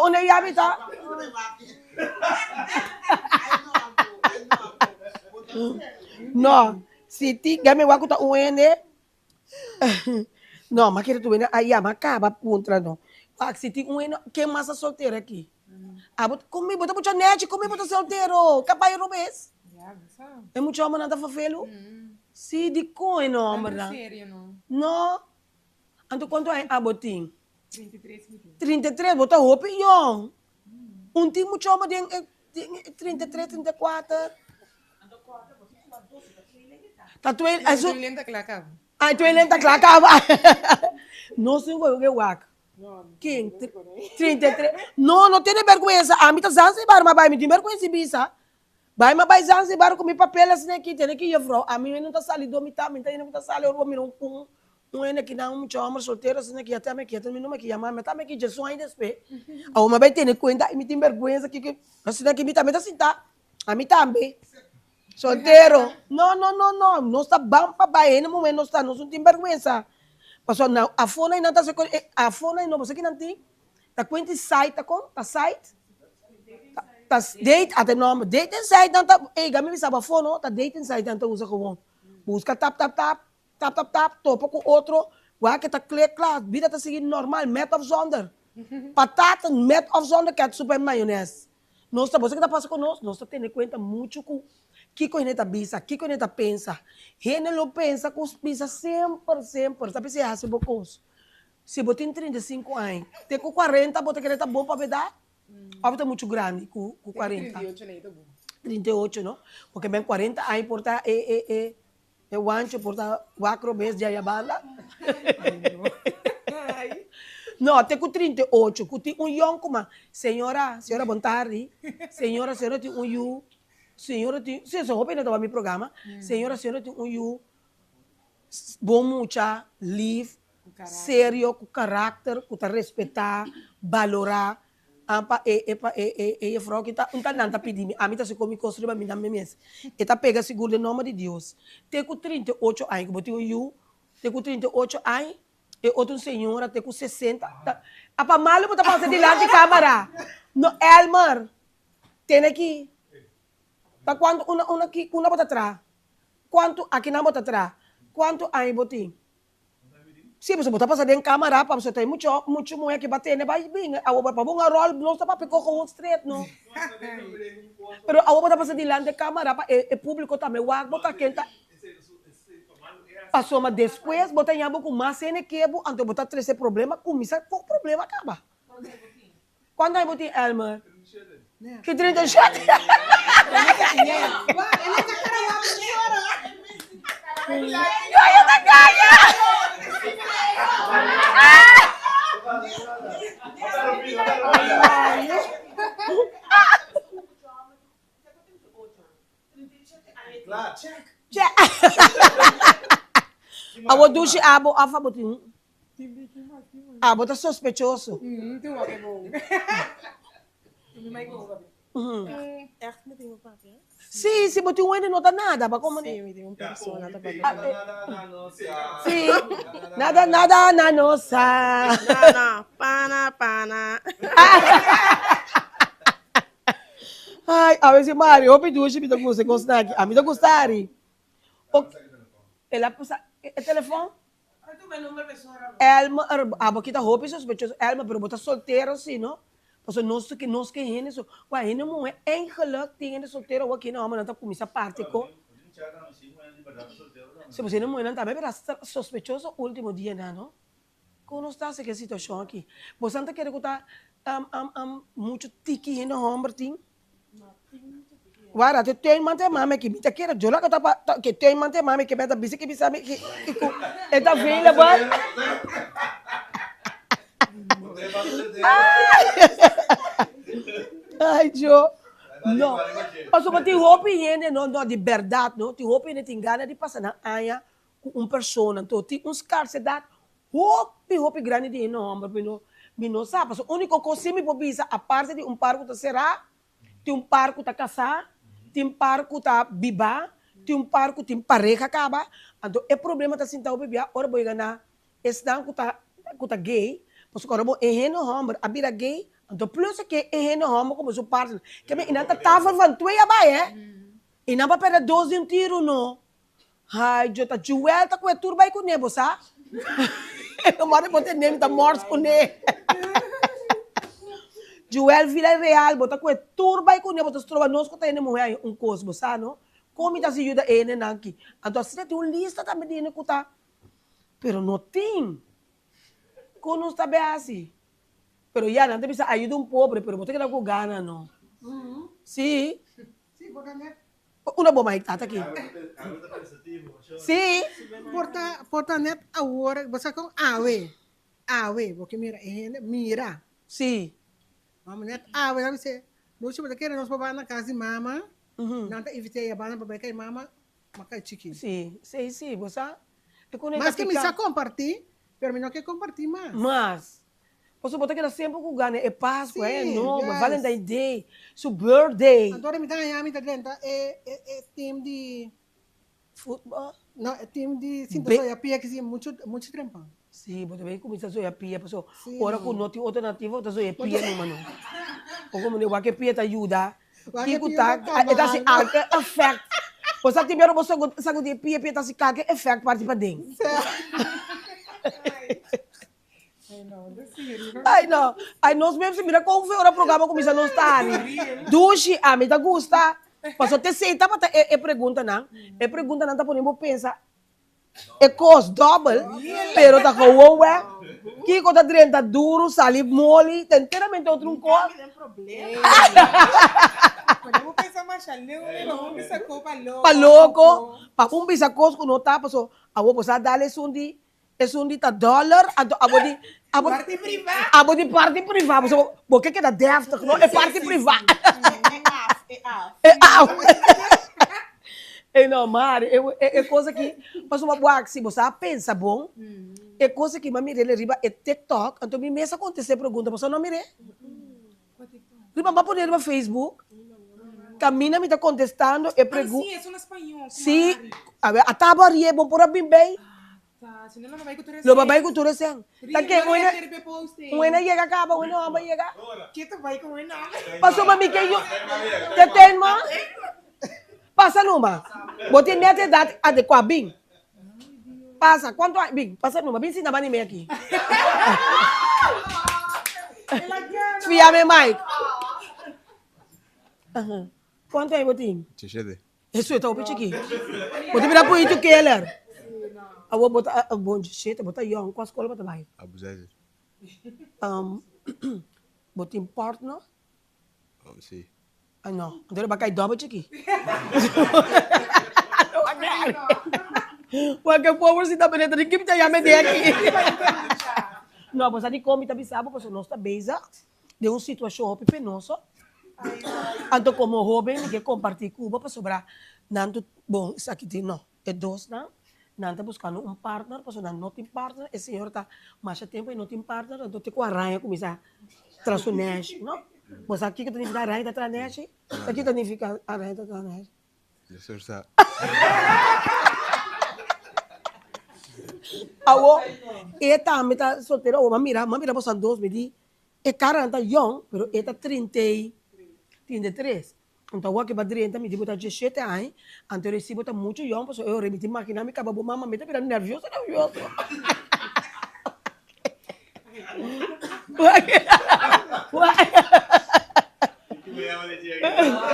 onde yabi tá? No. Si ti game waku ta uene. No, mas quero tu vendo aí a macaba puntra no. Pak si ti uene que massa solteira aqui. Abot comigo bota mucha net, comigo bota solteiro. Capaz robes. É muito homem nada fafelo. Si di coin no, amor. Sério, não? No. Anto quanto é abotim? 33 mil. 33 bota roupa yon. Tem muito homem tem 33, 34. Tá tu ele, Mas eu lembro que lá acaba. ai tu ele tá clacava. Não sei o que wak. Quem? 33. Não tem vergonha. A mim tá Zanzibar, mas vai me ter vergonha se bisa. Vai mas vai Zanzibar com meu papel assim aqui, tem que ir fro. A mim não tá salido, me tá não tá salido, eu vou me um que não muito homem solteiro assim que até me que até me não me que chamar, mas tá me que Jesus ainda espé. A uma vai ter conta e me tem vergonha aqui que assim que me tá assim tá. A mim também. Solteiro. Não está bom para baixo, no momento não está, não tem vergonha. Passou não, a fona ainda está a fona ainda você que não tem. Tá quanto site tá com? Tá site? Tá date até nome, date site não tá. Ei, gami me sabe a fona, tá date site não tá usa como. Busca tap, topa com outro. Waar que tá claro, vida tá seguindo normal, met of zonder. Patata, met of zonder, ketchup e maionese. Nós tá, você que tá passando conosco, nós tá tendo conta muito com que coisa tá bisa, que coisa tá pensa. Ele não pensa com os bisa sempre. Sabe se é assim, bocos. Se você tem 35 anos, tem com 40, você quer tá bom para verdade? Ou tá muito grande com 40? 38 nem tá bom. 38, não? Porque bem 40 anos porta o ancho porta quatro vezes de banda. Não, tem com 38, com tem young como senhora bom tarde. Senhora tem you. Senhora tem, se eu roupa não meu programa. Senhora tem you. Bom mucha, live, sério, com caráter, com respeitar, valorar. Ampa frau que tá não pedindo, a mim tá se come construir para mim na mesma. E tá pega seguro o nome de Deus. Tem com 38 anos, que botou you. Tem com 38 anos. E outra senhora tem com 60. A pa malo mo tapos de lá de câmera. No Elmer. Tem aqui. Pa quanto una bota atrás. Quanto aqui na bota atrás. Quanto aí botim? Sim, você botar passar em câmera para você ter muito mulher que bater, né? Vai bem. A outra para bunga roll, não está para picar com o straight, não. Pero a outra passar de lá de câmera para o público também. O ar botar quem tá. Passou, mas depois, botar em abo com mais cena que é bom, então botar 13 problema, começa o problema acaba. Quando aí botar Elmer? Que 37? Eu tá ganha! Abo dushi abo afa botin. Abo tá sospechoso. Tem uma que é bom. Echt met iemand praten, ja? Sim, se botin um não tá nada, para como Sim, met iemand persoon. Sim, nada na nossa. Pana, pana, pana. Ai, a ver se Mário, eu pedi hoje, me dá você gostar aqui. A me dá gostar. Ela passa o telefone? Elma, a boquita roupa sospechoso. Elma, pero bota solteiro assim, não? Porque nós que hen isso. Ué, hen não é engeluk tegen solteiro aqui não, mas não tá começar parte com. Se você não é também, mas sospechoso último dia não? Como está essa situação aqui? Você não quer que tá muito tiki hen no homem tem? Wara, te tem mante mame que mita kera jola que tem mante mame que beta bisi que bisa que é available. Ai, Joe. No. Paso pa ti hopi yene no de verdade, no. Ti hopi yene tingana di passa na aya com persona, então ti scarcedade hopi grande de nome, mi no sabe. So único coisa me pobisa a parte de parco ta será, ti parco ta casar, ti parco ta biba, ti parco ti pareja acaba. Então é problema ta sinta o bebia, ora boi gana, estão kuta gay, paso ora bo eheno homem, a bira gay. Então, plus que é no homo como seu partner. Que me inanta tava van tu ia vai, E não vai perder 12 tiro no. Ai, eu tá Joel tá com a turba com nebo, sa? Eu moro botar nem tá morto com ne. Joel Vila Real bota com a turba com nebo, tá trova nós com tá indo morrer cosmo, sa, no? Como tá se ajuda ele aqui. Então, se tem uma lista também de que tá. Pero não tem. Como não está bem assim. Pero ya, no te pisa ayuda un pobre, pero vos te quedas con ganas, ¿no? Sí. Sí, porta-net. Una bomba está aquí. Sí. Porta-net agora, você com awe, porque mira. Sí. Vamos net awe, você, não sei o que nós vamos na casa de mama, não tá evitei a bana para becar mama, macar chicken. Sí, vos sabes. Mas que me sa compartir, pero não quer compartir mais. Mas. Você pode quedar sempre com ganas. É Páscoa, é novo, yes. Valentine's Day, seu birthday. Agora me tá ganhando, é time de Futebol. não, é time de sinta só a pia que sim muito tempo. Sim, você vem começar a zoar pia, pessoal. Sim. Ora com noti alternativa, você zoar pia no mano. Ou como o que pia te ajuda. Kiko tá, tá se algo effect. Você tem melhor você sabe de pia tá se caga effect parte para dentro. Ai, não. Ai, nós mesmos, mira como foi o programa começa a não estar. Dushi, a mim tá gusta. Passou te senta para pergunta não. É pergunta não tá podendo pensar. É cost double, pero tá com o ué. Que coisa 30 duro, sali mole, tem inteiramente outro costo. Tem problema. Podemos pensar mais ali, vamos pensar com Pa louco, pa um bisa costo não tá, passou. A vou passar dar é um dita dólar, a parte privada. A de parte privada, porque que é da deftig, não é parte privada. É normal, é coisa que, mas uma boa se você pensa bom, é coisa que mami ele riba é TikTok, então me mesa acontecer pergunta, você não mire? Riba vai poner no Facebook, camina me tá contestando e pergunta. Sim, é só no espanhol. Sim, a tabaria é bom por bem bem. Si no, lo babai ko Lo babai ko ture sen. Take poste. una llega acá, una va llega. ¿Qué te vai con ena? Pasó mami que yo te ten ma. Pasa numa. Bote nete dat adequado bing. Pasa, quanto bing? Pasa numa, bing sina bani me aqui. Fiame Mike. Quanto é botinho? Tchê. Isso é tão pichiqui. Bote virar pro itu keller. Awo bota bom shit, bota young, qual escola bota vai? Abuzazi. Botin partner? Oh, sim. Ah, não. Agora vai cair dobro aqui. Porque o povo se dá beneta de que me chama de aqui. Não, você de come tá bisabo, porque nós tá beza de uma situação penosa. Então como jovem, ninguém compartilha Cuba para sobrar. Nanto, bom, isso aqui tem não. É dois, não? Nanta buscando um partner, porque não tem partner, esse senhor está mais tempo e não tem partner, então tem que arranhar começar a transformar, não? Mas aqui que tem que arranhar da tranete, aqui tem que ficar arranhar da tranete. O senhor está. Awo, eta me tá solteiro, o mamira você dois me di, é 40 young, pero eta 33. Então, o que vai direita me diz, 17 anos, então eu recebo muito young, porque eu remeti máquina, me acaba mamãe, me tá virando nervioso.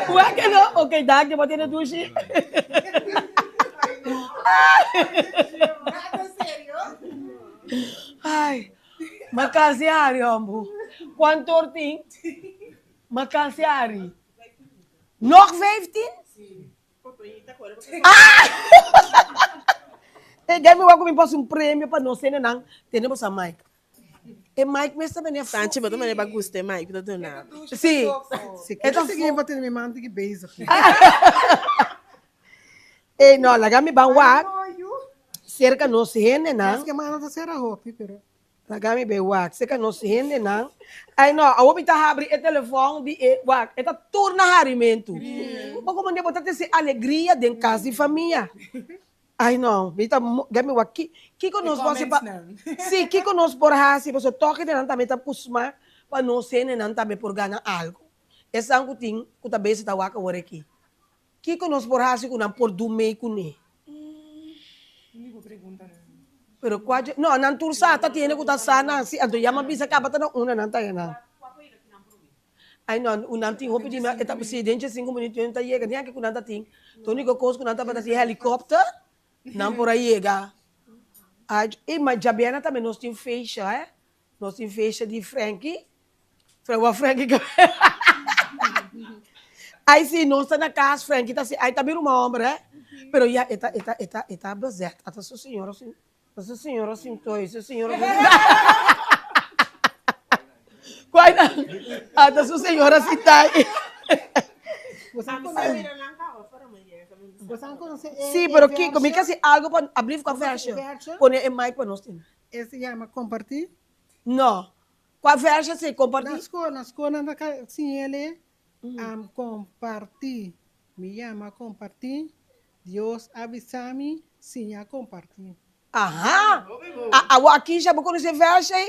Ué, que não? Ok, dá, que eu vou ter na duche. Ai, macasiari, ambo. Quanto tem? Macasiari. Nog 15? Deve eu me posso um prêmio para nós, não? Temos a Mike. E Mike mesmo também é Tanto, mas também é bagunça, Mike, não dá nada. Sim. Se quer Então, seguir, vou ter me manda que beijo. E não, lá me bang wak. Cerca nós hende, Mas não? que manda você era roupa, pero. Lá me bang wak. Cerca nós hende, não? Aí não, a outra abre o telefone de wak. Eta turna harimento. Pouco mande botar essa alegria dentro de casa e família. Ai não, vita gami wak. Que conosco você pa? Sim, que conosco por hasi, você toque de também tá kusma para nós hende não também por ganhar algo. Essa angu ting, kuta base ta waka wore aqui. Que conosco por hasi kunam por do mei kune. Pero quase não, não tursa tá tiene kuta sana, si ando yama bisa acaba tá una não tá na. Ai não, o não tem roupa de eta presidente 5 minutos não tá chega, nem que kunanta ting. Tony ko cos kunanta para si helicóptero, não por aí chega. Ai, e mas Jabiana também nós tem fecha, nós tem fecha de Frankie. Frankie. Aí sim, nós está na casa, Frankie tá assim, aí tá vendo uma homem, pero ya está bezerra, até sua senhora assim, sua senhora assim, sua senhora. Qual até sua senhora assim tá. Sim, pero que como que assim algo para abrir com a versa, põe em mic para nós. Esse chama compartilhar? Não, com a versa se compartilhar. Na escola, sim, ele compartilhar. Me chama compartilhar. Deus avisa-me, sim, a compartilhar. Aham. Aqui já vou conhecer versa aí.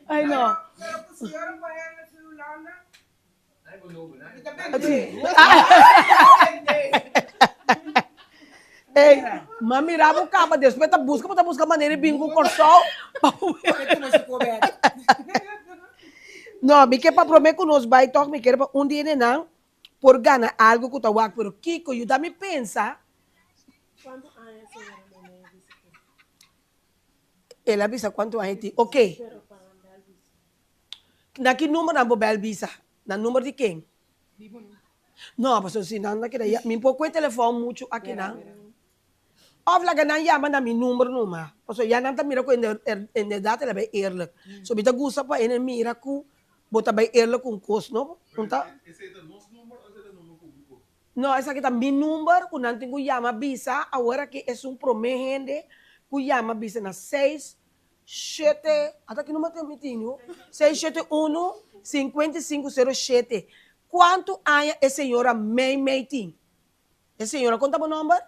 Ai não. Ei, mami rabo capa, depois tá busca maneira de bingo com sol. Não, me quer para prometer que nós vai tocar, me quer para dia não, por ganhar algo que eu vou pero Kiko, eu me pensa. Quanto anos a senhora ela avisa quanto anos tem? Ok. Na que número na mobile visa? Na número de quem? Não, mas assim, não que daí, me pouco telefone muito aqui não. Ofla que não chama na meu número numa. Porque já não tá mira com em data ela vai eerlijk. So bita gusta pa ene mira ku bota vai eerlijk com cost não? Não tá? Esse é o nosso número ou esse é o número público? Não, essa aqui tá meu número, que não tenho chama visa, agora que é promete que chama visa na 6 7, até que número tem mitinho? 671 5507. Quanto anos a senhora May tem? A senhora conta o número?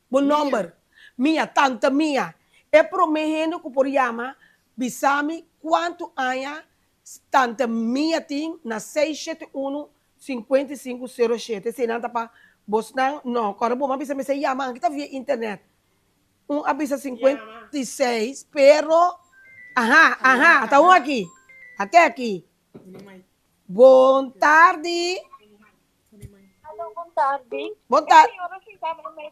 O número. Minha, tanta minha. É prometendo que por chama, bisame quanto anos tanta minha tem na 671 5507. Se não tá para Bosnan, não. Agora vou me se chama, que tá via internet. Avisa 56, pero... Aham, tá aqui. Até aqui. Boa tarde. Alô, boa tarde. Boa tarde. A senhora ficava no mês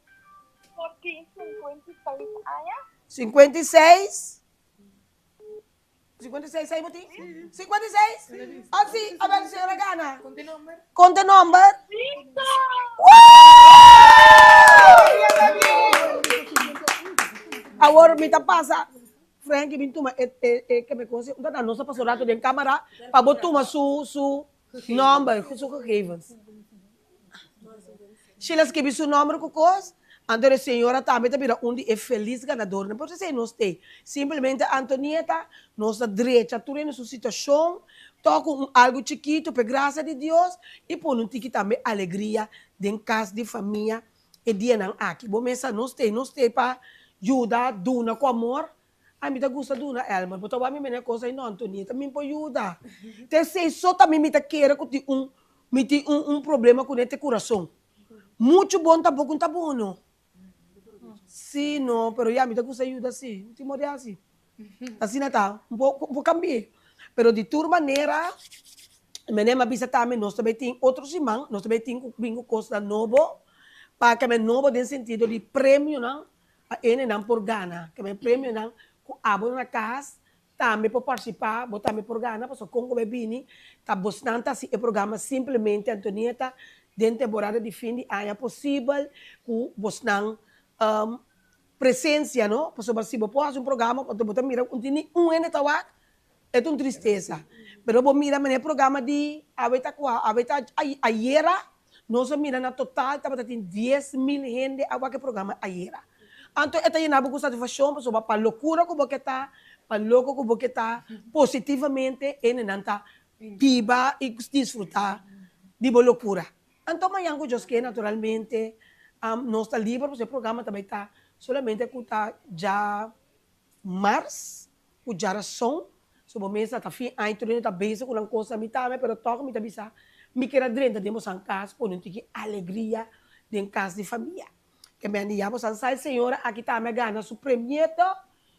56 anos? 56? 56 aí, Muti? 56? Ah, sim. A ver, senhora Gana. Conte número. Agora me tá passa, Frank, me toma que me conhece, não tá nossa pastorado de câmera, para botar su número, su gegevens. Se elas que su número com coisa, então a senhora também tá onde é feliz ganador, não pode ser nós tem. Simplesmente Antonieta, nossa direita, tu na sua situação, toca algo chiquito, por graça de Deus, e põe um tique também alegria dentro casa de família e dia não aqui. Bom, mesa nós tem para ajuda, duna com amor. Ai, me gusta duna, Elma. Mas eu me menina coisa não, Antonieta, me pode ajudar. Te sei só também me queira que tem problema com esse coração. Muito bom, tá pouco, tá bom, não? Sim, não, pero já me gusta ajuda, sim. Não te morre assim. Assim não tá, vou cambiar. Pero de toda maneira, menina bisa também, nós também tem outros irmãos, nós também tem coisa nova, para que é novo no sentido de prêmio, não? A ele não por gana, que me prêmio não, com abo na casa, também para participar, vou também por ganhar, porque Congo Bebini, tá bastante assim, o programa simplesmente, Antonieta, dentro da temporada de fim de ano, é possível que você não presença, não? Porque se você pode um programa, você mira, um ano tá é uma tristeza. Pero você mira, mas programa de, ayer, nós mira na total, estava tendo 10.000 gente a que programa ayer. Então, esta é uma satisfação, para a loucura que você está, para louco que você está, positivamente, e não está viva e desfrutar de boa loucura. Então, amanhã, que naturalmente, nós está livre, porque o programa também está solamente que está já março, o já som, sobre mês está fim, a internet está bem, com uma coisa, me também, pero toca, me também, me quer dentro, temos em casa, por não ter alegria em casa de família. Que me andamos a sair, senhora, aqui está me ganha su premieto,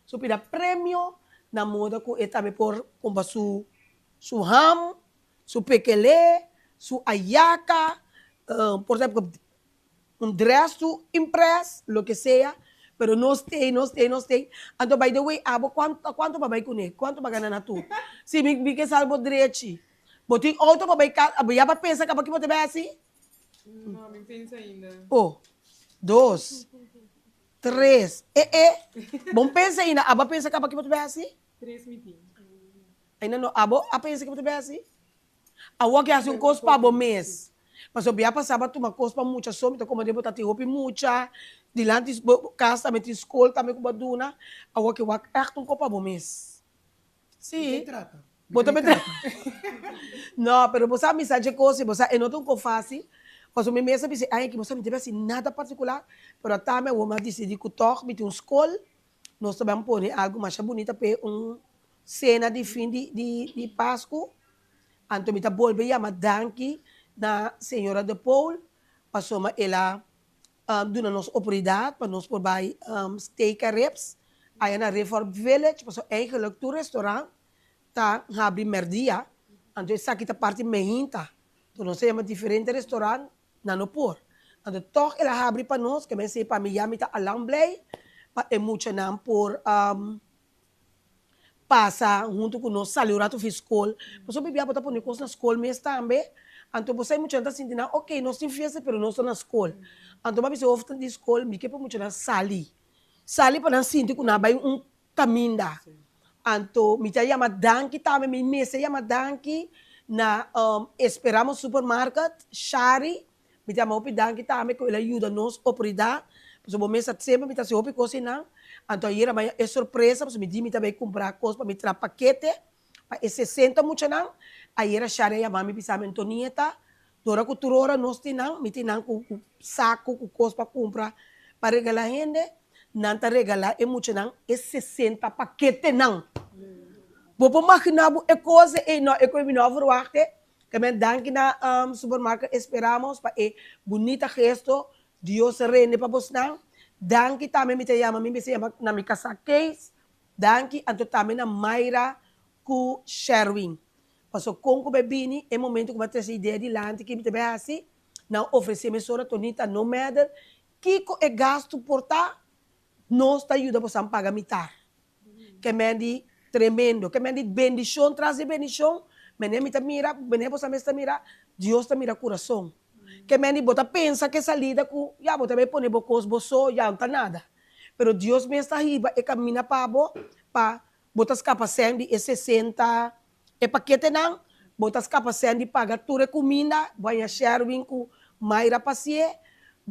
su pida prêmio, na moda com também por com su ham, su pequele, su ayaca, por exemplo, um dress impress, lo que sea, pero no stay. Então, by the way, abo, quanto vai com ele? Quanto vai ganhar na tu? Se me que salvo direito, botem outro vai, já para pensar que aqui você vai assim? Não, me pensa ainda. Oh. 2, 3. Bom, pensa ainda. Aba pensa que aqui você vai assim? 3 meetings. Ainda não. Aba, pensa que você vai assim? Awa que assim um costo para bom mês. Mas eu ia passar para tomar costo para muita soma, então como eu devo estar te roupa muita, dilante casa também te escola também com baduna, awa que eu acho um costo para bom mês. Sim. Trata. Bota me trata. Não, pero você a mensagem coisa, você não tão fácil. Mas o meu mês disse, ai que você não teve assim nada particular, pero também eu decidi que toque, me tem um escola, nós também pôr algo mais bonito para cena de fim de Páscoa. Então, me volve a chamar danke na senhora de Paul, passou ela dando nos oportunidade para nós por vai steak reps, aí na Reform Village, passou eigenlijk do restaurante, tá abre merdia, então essa aqui tá parte meinta, então nós temos diferentes restaurantes na no por. Então, toch ela abre para nós, que me sei para mim, me tá alamblei, para é muito não por passa junto com nós, salurato fiscal. Você bebia para pôr coisas na escola mesmo também. Então, você muito gente assim, ok, nós temos festa, mas nós estamos na escola. Então, você ofta de escola, me quer para muito gente sali. Sali para não sentir que não vai caminho. Então, me chama danke também, me chama danke na esperamos supermercado, Shari, me chama opi danke também, que ele ajuda nós a operar. Porque o mês sempre me chama opi cozinhar. Então, aí é surpresa, porque me diz que vai comprar coisas para me trazer paquete, para 60 muito não. Aí era Shari, a mãe me chama Antonieta, dora cultura nós temos, me temos com saco, com coisas para comprar, para regalar a gente. Não está regalar, é muito não, é 60 paquete não. Vou imaginar a coisa, e não, é que eu me não verwachte, que me danke na supermercado, esperamos, para bonita gesto, Deus reine para você não. Danke também me chama na minha casa case, danke, então também na Mayra com Sherwin. Passou com o bebini, é momento que eu tenho essa ideia de lante, que me também assim, não oferecer me sora tonita no medal, que é gasto por tá, nós te ajuda para pagar mitar. Que me di tremendo, que me di bendição, traz bendição, me mira, você mira, Deus te mira coração. Que me di bota pensa que salida com, já bota me pone bocos boso, já não tá nada. Pero Deus me está riba e camina para botas capacidade de 60 e paquete não, botas capacidade de pagar toda comida, vai a Sherwin com Mayra Passier,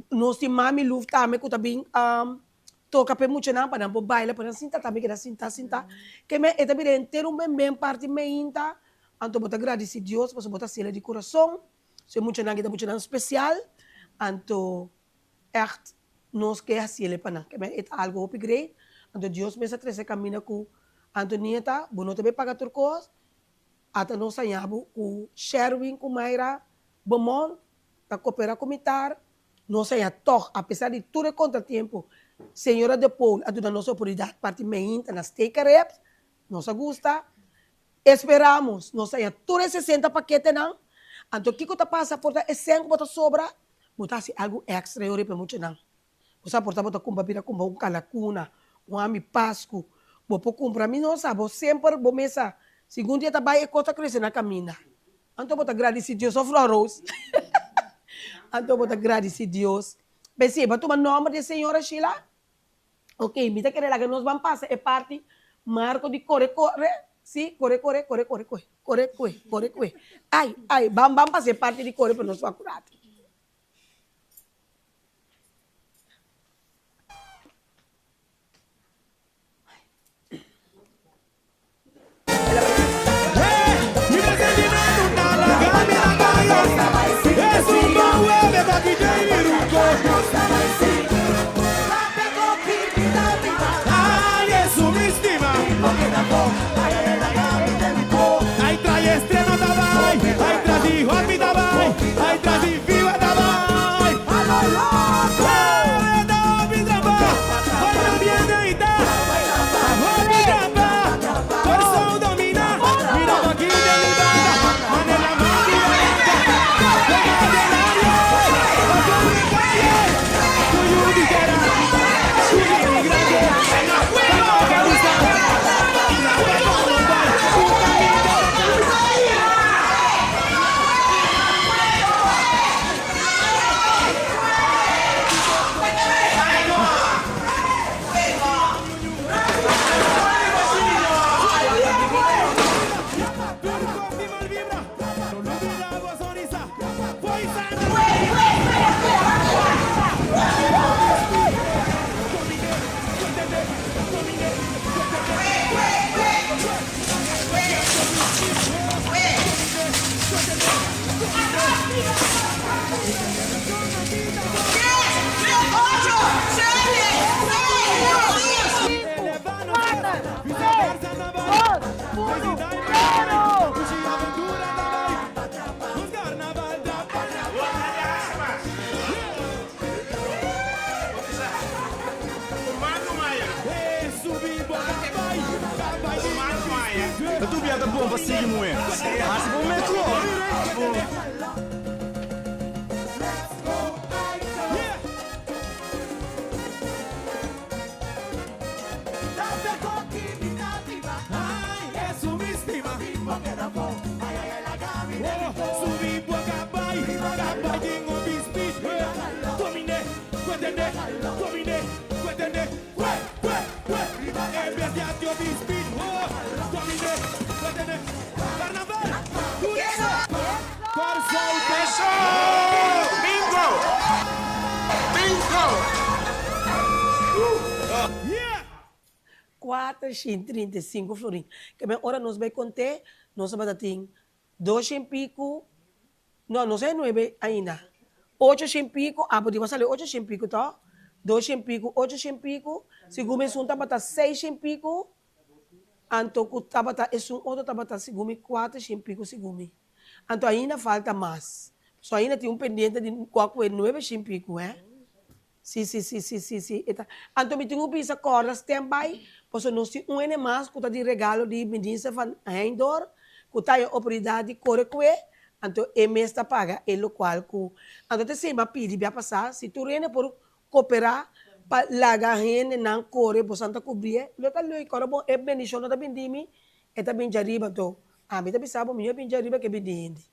nós temos mami luft também que também toca para muito não para não baila para sinta também que dá sinta que me é também inteiro bem parte meinta então bota agradecer Deus para botar sela de coração se muito não que dá muito não especial então echt nós que assim ele para que me é algo upgrade então Deus me está trazendo caminho com Antonieta bono também paga turcos até nós saímos com Sherwin com Mayra Beaumont para cooperar com militar nós saímos toch apesar de todo o contratempo senhora de Paul, a toda nossa autoridade, parte meinta, nas take reps, nós gosta, esperamos, nós saímos todos esses 60 paquetes, não? Então, o que está passando por é 100 que sobra, botar algo extra, eu repito muito, não. Você porta bota com babira, com um calacuna, um ami pasco, Vou por comprar mim não sabe, sempre vou mesa. Segundo dia trabalho é coisa crescer na caminha. Então vou agradecer Deus só florous. Então vou agradecer Deus. Perceba, toma nome da senhora Sheila. Ok, me tá querendo que nós vamos passar é parte marco de corre. Sim, corre. Ai, vamos fazer parte de corre para nós curar. Tu biata bom pra seguir moer. Assim vou me comer. Quatro, 35 florim. Que bem, ora nós vai contar, nós vamos ter 2 e pico, não sei 9 ainda. 8 e pico, pode passar 8 e pico, tá? 2 e pico, 8 e pico, segundo mês um tabata 6 e pico, então o tabata é um outro tabata segundo 4 e pico segundo. Então ainda falta mais. Só ainda tem pendiente de 9 e pico, Sim. Então me tenho que corda stand-by, porque nós temos um mais que está de regalo de medicina van Heindor, que está em oportunidade de correr com ele, então é mês está paga, é o qual que... Então você sempre pede para passar, se tu rende por cooperar, para largar rende, não correr, você não cobrir, eu estou ali, corre bom, é bendição, não está bem de mim, é também de arriba, então, me está pensando, melhor bem de arriba que bem de rende.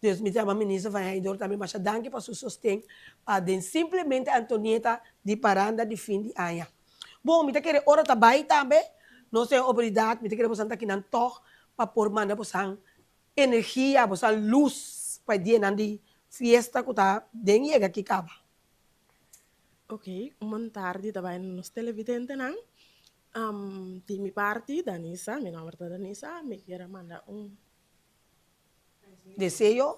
Deus me chama ministra vai Heindor também, mas danke para seu sustento, para simplesmente Antonieta de Paranda de fim de ano. Bom, me querer hora também também, não sei a oportunidade, me querer você aqui não toque para por mandar você energia, você luz para dia de festa que tá dentro aqui acaba. Ok, uma tarde também nos televidentes não. De minha parte, Danisa, meu nome é Danisa, me quero mandar desejo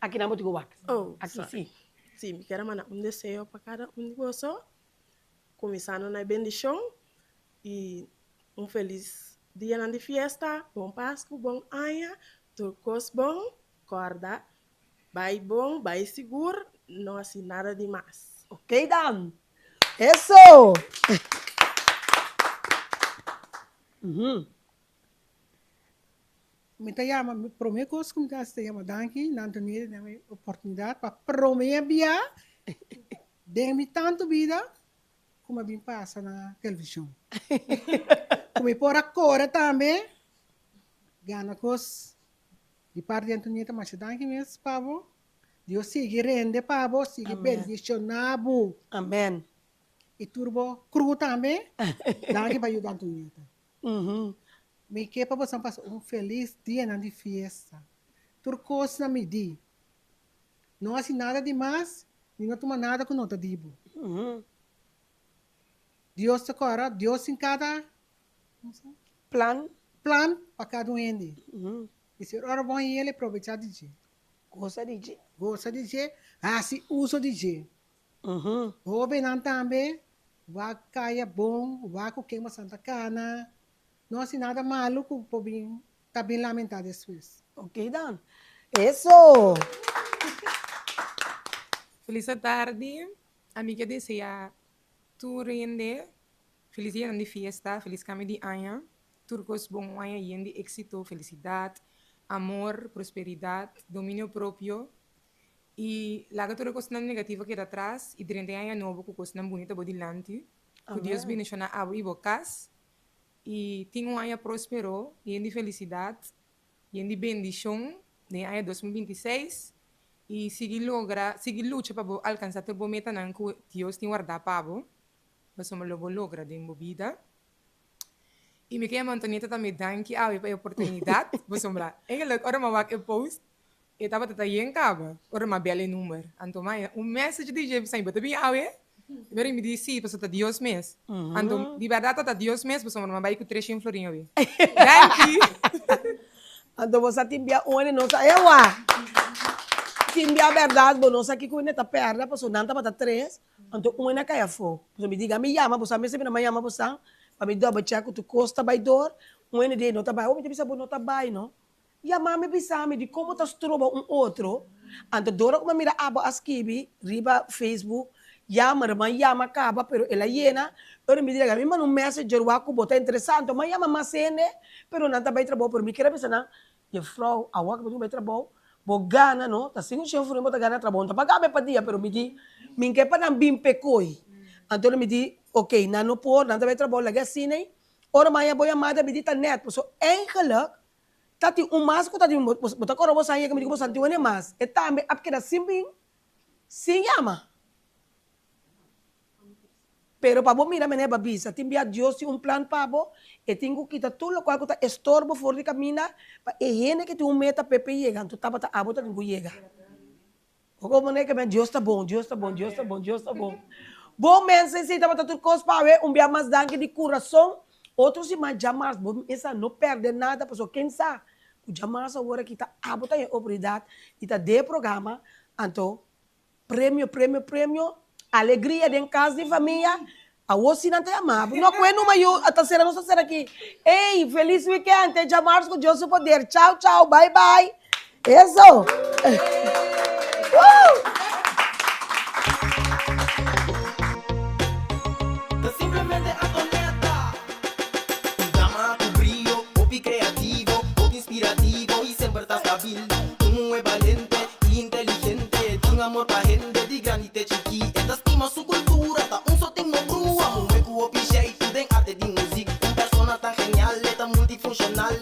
aqui na Motigoac. Aqui sorry. sim. Sim, me quero mandar desejo para cada de vocês, começando na bendição e feliz dia de festa, bom Páscoa, bom ano, turcos bom, corda, vai seguro, não assim nada demais. Ok, Dan? Isso! Me llama, primeira coisa que me chama, danke, não tenho nenhuma oportunidade para prometer, de tanto vida, como bem passa na televisão. Como por a cor também, gana cos de parte de Antonieta, mas danke mesmo, pavo. Deus sigue rende, pavo, sigue bendicionado. Amém. E turbo cru também, danke para ajudar Antonieta. Me que para você passar feliz dia de festa. Turcos na midi. Não assim nada demais, nem não toma nada com nota dibo. Deus te cora, Deus em cada Plan. plan para cada um ende. E se ora bom ele aproveitar de dia. Gosta de dia. Gosta de dia, assim uso de dia. O benan também, vai cair bom, vai com queima Santa Cana. Não assim nada maluco, por bem, tá bem lamentado depois. Ok, Dan. Eso. Feliz tarde. A mim que deseja tu rende. Feliz dia de fiesta, feliz caminho de año. Turcos bom año e de éxito, felicidade, amor, prosperidade, domínio próprio. E lá que toda coisa negativa que atrás, e 30 anos novo com coisa bonita por delante. Que Deus bendiga a abrir bocas. E tem ano próspero, e de felicidade, e de bendição, de ano 2026. E seguir luta para alcançar a meta que Deus tem guardado para você. Mas somos logra de vida. E me quero Antonieta também danke a oportunidade. Você sombra. Eigenlijk ora maar wak post. E tava tata yen kaba. Ora maar belle número. Anto mai message de jeep sai bata bem awe. Pero me disse sim, para Deus mês. Anto de verdade tata Deus mês, você sombra vai com 300 florinho we. Danke. Anto você timbia one não sa ewa. Timbia verdade, bom, não sa que cuida tá perda, passou nanta para 3. Anto uma caia fo. Você me diga me chama, você me sempre me chama você. Para me double check tu costa by door. Uma de não tá vai, me bisa não tá vai, não. E a mãe me bisa me de como tá troba outro. Anto dora como mira aba askibi, riba Facebook. Llama, llama acaba, pero ela llena. Pero me diga, a mí me un messenger waku bota interessante, mas llama mais cene, pero não tá bem trabalho, por mim queira pensar na, e frau, a waku bota bem trabalho, bo gana, no, tá sem um chefe não bota gana trabalho, tá pagar para dia, pero me di, me quer para não bim pecoi. Então me di, ok, não por, não tá bem trabalho, lagi assim, né? Ora mais boa amada me di tá net, so eigenlijk, tá ti mas ko tá ti bota coro você aí que me digo você antigo né mas, é também apqueda simbing, sim llama. Pero para vos mira meneba bisa, timbia Dios tem plan para vos, e tenho que quitar tudo o qual está estorbo fora de caminho, para ele que tem meta pepe chega, tu tá para abota tem que chega. O como né que men Deus tá bom, Deus tá bom, Deus tá bom, Deus tá bom. Bom mensa se tá para tudo coisa para ver, dia mais danke de coração, outros se mais jamais, bom essa não perde nada, pessoal quem sabe, o jamais agora que tá abota em oportunidade, e tá de programa, então prêmio alegria dentro de casa de família, a você não tem amado. Não é numa a terceira não será aqui. Ei, feliz weekend, até março com Deus o poder. Tchau, tchau, bye, bye. Isso. Simplemente Antonieta. Un drama, un brillo, hobby creativo, hobby inspirativo y siempre estás stabil. Tú es valiente y inteligente, tiene amor para gente de grande y chiquita. Estima su cultura, ta un sotingo brua. Un hueco o piche y tu den arte de música. Un persona tan genial, tan multifuncional.